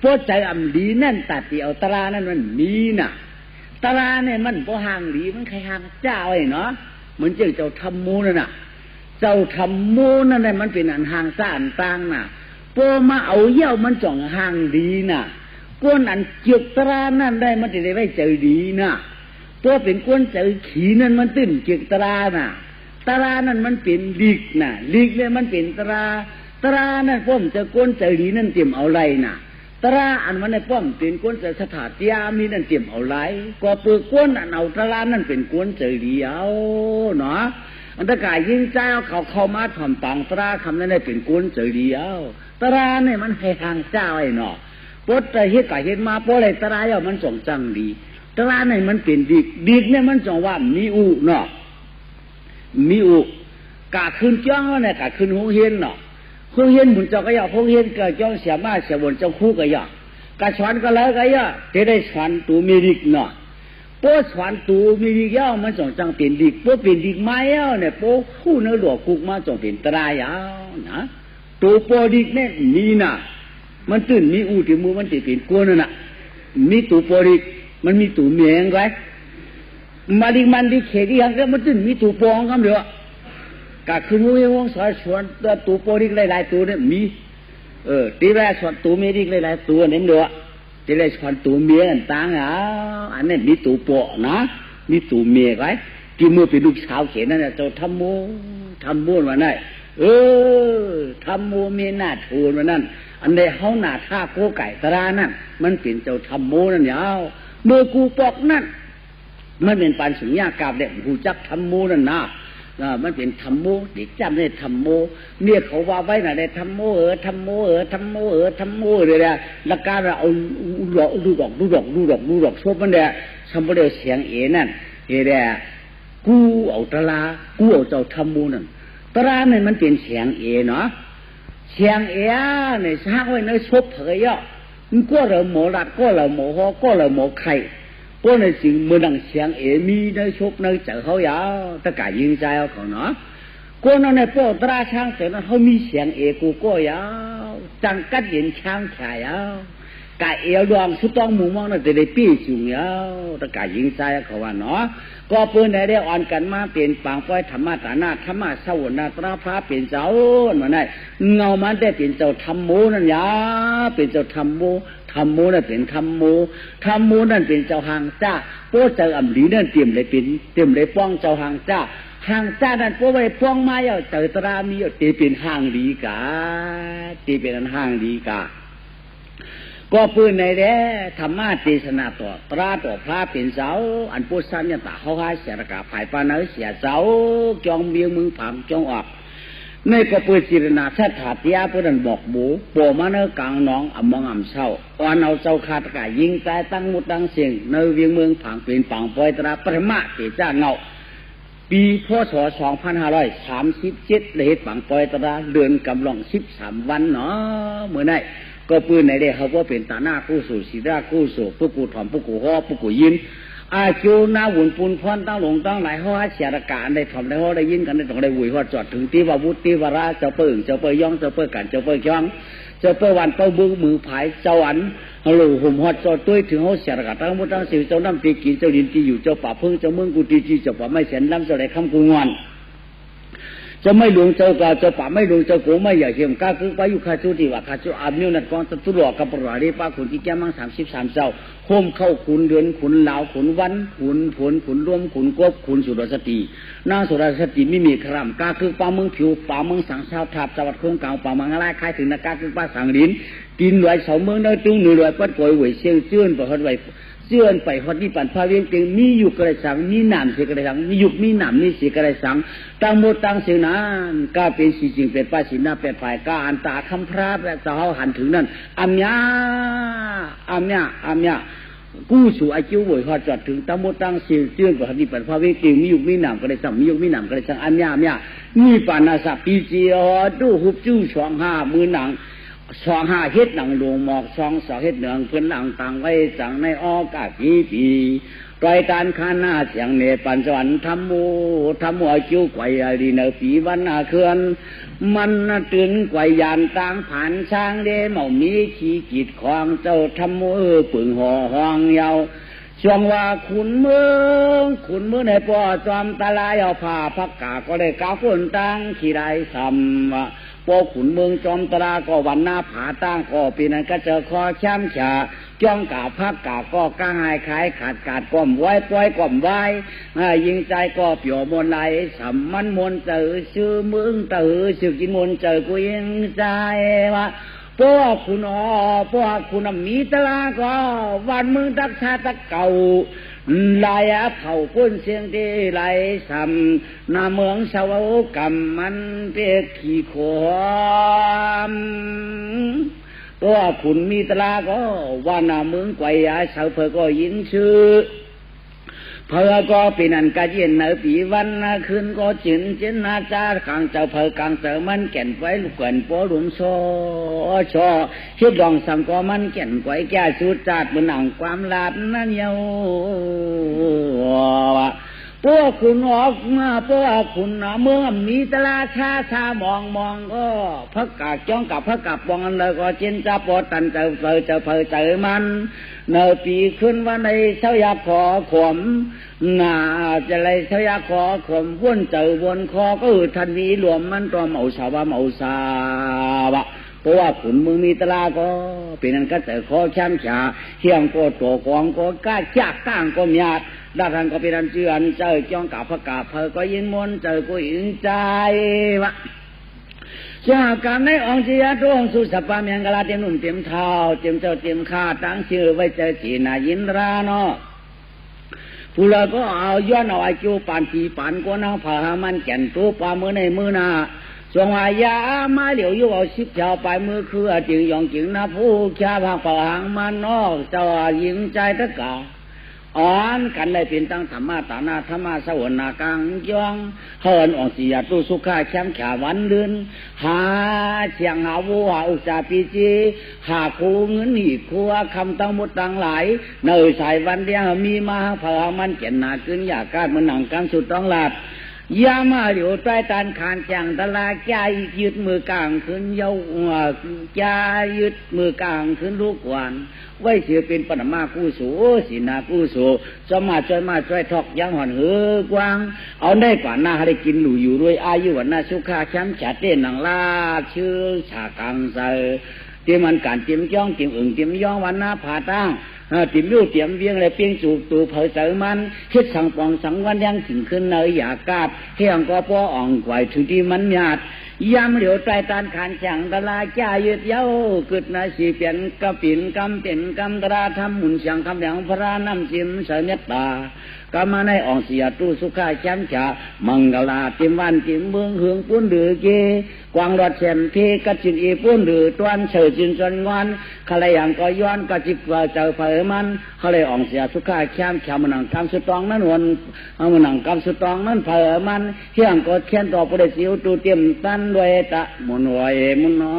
พวกใจอำดีนั่นตัดเอาตรานั่นมันมีน่ะตราเนี่ยมันพอห่างหลีมันใครห่างเจ้าไอ้เนาะเหมือนเจ้าทำมูนั่นน่ะเจ้าทำมูนั่นเนี่ยมันเป็นอันห่างซ่านต่างน่ะพอมาเอาเยี่ยวมันจ่องห่างดีน่ะก้นอันเจือกตรานั่นได้มันจะได้ไว้เจอดีน่ะตัวเป็นก้นเจอขีนั่นมันตื้นเจือกตราน่ะตรานั่นมันเป็นลิกน่ะลิกเนี่ยมันเป็นตรานั่นป้อมจะก้นเจอดีนั่นเตรียมเอาไรน่ะตราอันมันในป้อมเป็นก้นเจอสถาติยามีนั่นเตรียมเอาไรก็เปิดก้นอันเอาตรานั่นเป็นก้นเจอดีเอาเนาะอันตะกายยิ่งเจ้าเขาเข้ามาทำปังตราคำนั้นได้เป็นก้นเจอดีเอาตราเนี่ยมันให้ทางเจ้าไอ้เนาะปดแต่เฮ็ดกายเฮ็ดมาเพราะอะไรตราเอามันส่งจังดีตราเนี่ยมันเป็นดิกเนี่ยมันส่งว่ามีอุเนาะมีอุกะขึ้นจ้องแล้วเนี่ยกะขึ้นห้องเฮียนเนาะห้องเฮียนหมุนเจ้าก็อยากห้องเฮียนก็จ้องเสียมาเสียบนเจ้าคู่ก็อยากกะสอนก็แล้วก็อยากจะได้สอนตูมีดิกเนาะโป้สอนตูมีดิกย่อมันส่งจังเป็นดิกโป้เป็นดิกไม้ย่อเนี่ยโป้คู่เนื้อหลวกคุกมาส่งเป็นตรายาวนะตูโป้ดิกเนี่ยมีน่ะมันตื่นมีอุที่มือมันติดเป็นกวนน่ะมีตูโป้ดิกมันมีตูเมียงไว้มาดิมันดิเขดีหังก็มันตื่นมีตูปองคำเดียว กะคือมูยวงสอนชวนตัวตูโปริกหลายๆตัวเนี่ยมีตีแรกชวนตูมีริกหลายๆตัวเนี่ยเด้อตีแรกชวนตูเมียต่างอันนี้มีตูโปนะมีตูเมียไว้ที่มือเป็นลูกสาวเขียนนั่นน่ะเจ้าทำโมว่านั่นทำโมมีหน้าทูนว่านั่นอันใดเฮาหน้าท่าโกไก่ตรานั่นมันเป็นเจ้าทำโมนั่นยาวเมื่อกูปอกนั่นมันเป็นปัญสุญญากาบเด็กหูจักทำโมนั่นนะมันเป็นธรรมโมเด็กจำได้ธรรมโมเนี่ยเขาว่าไว้น่ะได้ธรรมโมธรรมโมธรรมโมธรรมโมเลยนะแล้วการเราเอาดูดอกชบมันเนี่ยทำประเดี๋ยวเสียงนั่นเนี่ยกูเอาตรากูเอาเจ้าธรรมโมนั่นตราเนี่ยมันเป็นเสียงเนาะเสียงเนี่ยสร้างไว้ในชบเผยอ่ะมันก็เราหมอรัดก็เราหมอฮอก็เราหมอไข่ก็ในสิ่งเมื่อดังเสียงมีในชกในเจอเขายาวตะกายยิงใจเขาเนาะก็นั่นในพวกตราช่างแต่นั้นเขามีเสียงกูก็ยาวจังกัดเย็นช่างขายาวกายดวงสุดต้องมุมมองนั่นจะได้ปีสูงยาวตะกายยิงใจเขาว่าเนาะก็เพื่อนได้อ่อนกันมาเป็นปางป้อยธรรมะตานาธรรมะเสวนาตราพระเป็นเจ้าเหมือนไงเงามันได้เป็นเจ้าธรรมโมนั่นยาเป็นเจ้าธรรมโมธรรมโมนั่นเป็นธรรมโมนั่นเป็นเจ้าหางจ้าโป้เจ้าอ่ำลีนั่นเตรียมเลยป้องเจ้าหางจ้าหางจ้านั่นโป้ไว้ป้องมาเจ้าเจอตรามีตีเป็นหางดีกาตีเป็นหางดีกาก็ปืนในแด่ธรรมะเทศนาต่อตราต่อพระเป็นเสาอันพุทธสัญญาตาเขาให้เสียระกาภายปานเสียเสาจองเบียงมึงผามจองออกในก็ปืนจิรนาชัดถาติยาเพื่อนบอกหมูโปมาเนกลางน้องอ่ำมองอ่ำเศร้าอ่อนเอาเจ้าขาตะกายยิงตายตั้งมุดตั้งเสียงในเวียงเมืองผางเป็นปังปอยตราปรมาเตจ้าเงาปีพ.ศ. 2537เลยเหตุปังปอยตราเดือนกำลัง13 วันเนาะเมื่อไหร่ก็ปืนในเด็กเขาว่าเป็นตาหน้ากู้สู่สีดากู้สู่ผู้กูถอมผู้กูห่อผู้กูยินอาจูนาหุ่นปูนพรตั้งหลงตั้งหลายห่อเสียระกาได้ถอมได้ห่อได้ยินกันได้ต้องได้หุ่ยห่อจอดถึงที่ว่าวุฒิวราเจ้าเปิ้งเจ้าเปิ้งย่องเจ้าเปิ้งกันเจ้าเปิ้งย่องเจ้าเปิ้งวันเปิ้งบึ้งมือผายเจ้าอันฮัลโหลหุ่มห่อจอดตุ้ยถึงห่อเสียระกาตั้งมุดตั้งสิวเจ้าน้ำตีกินเจ้าดินที่อยู่เจ้าป่าพึ่งเจ้าเมืองกุฏิจีเจ้าป่าไม่เสียนน้ำเจ้าไหลคำกูงอนจะไม่หลวงเจ้าก็จะป่าไม่หลวงเจ้าโกไม่ใหญ่เขียมก้าคือไปอยู่ข้าจุดีว่าข้าจุอาบนิ้วนัดกองตะตุลอกับปราดีป้าขุนที่แก้มัง33 เจ้าโฮมเข้าขุนเดือนขุนลาวขุนวันขุนฝนขุนร่วมขุนกบขุนสุรสตินางสุรสติไม่มีคร่ำก้าคือป้าเมืองผิวป้าเมืองสังเสาทับจังหวัดโคงเก่าป้ามังอะไรคล้ายถึงนักก้าคือป้าสังดินกินรวยเสาเมืองได้ตึงหนึ่งรวยปัดกอยหวยเชียงเจื้อนไปฮอดไว้เจื้อนไปฮอดนี่ปั่นพาเวียงเตียงมีอยู่กระสังมีหนามเสียกระสังมียุกมีหนามมีเสียกระสังตั้งหมดตั้งเสียงนั้นก้าเป็นสีจริงเป็นป้าสีหน้าเป็นฝ่ายก้าอันตาคำพระและจะเขาหันถึงนั่นอัมยากู้สู่อาชีพบ่อยฮอดจอดถึงตั้งหมดตั้งเสียงเจื้อนไปฮอดนี่ปั่นพาเวียงเตียงมียุกมีหนามกระสังมียุกมีหนามกระสังอัมยานี่ปานาสปีเจียดูหุบจู้25มือหนัง25เฮ็ดหนังหลวงหมอก22เฮ็ดเหนืองเพิ่นหลังต่างไว้จังในออกาปีไกลตานคานาเสียงเนปันสวรรค์ธรรมโมจิ้วไกวดีเนปีวันนาเคือนมันตื่นไกวยานต่างผ่านช้างเดเมามีขี้กีดขวางเจ้าธรรมโมปึงห่อห้องเยาช่วงว่าขุนเมืองในป่อจอมตะลายเอาผ้าพักกาก็ได้กาฝนตั้งขี้ไรซ้ำป่อขุนเมืองจอมตะลาก็วันหน้าผาตั้งก็ปีนั้นก็เจอคอช้ำฉาจ้องกาพักกาก็ก้างหายขายขาดกาดก้มไว้ปล่อยก้มไว้ยิงใจก็เปี่ยวมนไหลสัมมันมนเจอชื่อเมืองเจอชื่อกินมนเจอกูยิงใจว่าพวกคุณมีตลาก็วันมึงตักชาตะเก่าลายเผาพ้นเสียงที่ไหลซ้ำหน้าเมืองสาวกำมันเปียกขี้ขมตัวคุณมีตลาก็ว่าหน้าเมืองไกวยาเสาเพอก็ยินชื่อเพอก็ปีนั้นก็เย็นเนอปีวันคืนก็จินนาจาขังเจ้าเพอกลางเจอมันแก่นไว้ลูกแก่นปอหลุมชอคิดลองสั่งก็มันแก่นไว้แก่สุดจัดบนหนังความลาดนั่นเยา พวกคุณออกมาพวกคุณเมื่อมีตลาชาชามองก็พักกาจ้องกับพักกับมองเลยก็เจนจะปอตันเจอเพอเจอมันเนปีขึ้นว่าในเช้ายาขอขมน่าจะเลยเช้ายาขอขมวนเจอวนคอก็ทันนี้รวมมันตัวเมาสาวะเพราะว่าผลมึงมีตลาก็เป็นนั้นก็เจอคอช้ำฉาเที่ยงก็ตัวกองก็กล้าจากก้างก็มีดด้านก็เป็นอันเจือนเจอจ้องกับพระกาเพอก็ยินมนเจอก็ยินใจวะสหการในองค์เสียดวงสุสปาเมียงกลาเต็มหนุ่มเต็มเท้าเต็มเจ้าเต็มข้าตั้งชื่อไว้เจอจีนายินราเนาะผู้เราก็เอาย้อนเอาไอ้จูปานปีปานก็นั่งผ่ามันแก่นตัวปลามือในมือนาสวงอายามาเหลียวอยู่เอาสิบเจ้าไปมือคือจึงยองจึงนะผู้ชาพังผ่าหางมันนอกเจ้าหญิงใจตะกาอ่อนกันได้เป็นตั้งธรรมะตานาธรรมะสวนากังยองเฮินอ่องเสียตู้สุขาแชมขาวันเดินหาเชียงหาวัวอุจาปีจีหาคูเงินหีบคัวคำตั้งมุดตั้งหลายเนยสายวันเดียวมีมาเผามันเจ็นหนาขึ้นอยากการมันหนังกันสุดต้องหลัดยามาเหลียวใต้ตานขานจังตะลาใจยึดมือกลางขึ้นเยาใจยึดมือกลางขึ้นลูกหวานไว้เสือเป็นปนมากู้สูสีนากู้สูจะมาช่วยทอกยังหอนเหือกวางเอาได้กว่าหน้าให้กินหนูอยู่ด้วยอายุวันหน้าสุขาช้ำฉาเต้นหนังลาชื่อฉากังเซอเตรียมมันการเตรียมย่องเตรียมเตรียมย่องวันหน้าผ่าตั้งเตรียมยู่เตรียมเวียงอะไรเพียงจูบตูเผยเจอมันคิดสั่งปองสังวันยังถึงขึ้นเนยอยากกาดเที่ยงก็ป้ออ่องไหวถึงที่มันหยาดยามเหลียวใจตานขานจังตะลาจ้ายืดเย้าเกิดนาสีเปลี่ยนกะปิ่นกำเป็นกำตราทำหมุนเสียงคำแหลงพระน้ำจิ้มเสเมตตากามาในอ่องเสียตู้สุขาช้ำฉามังกลาติมวันติมเมืองเฮืองปุ้นดือเกกวางรอดเชนเทกัจินอีปุ้นดือตวนเฉยจินจนงอนขลายอย่างก็ย้อนกะจิกว่าเจอเผยมันเขาเลยอ่องเสียสุขาช้ำฉามันหนังกำสุตองนั้นวนมันหนังกำสุตองนั้นเผยมันเที่ยงก็เขียนต่อประเดี๋ยวตูเตรียมตันด้วยตะมุนไว้มุนนอ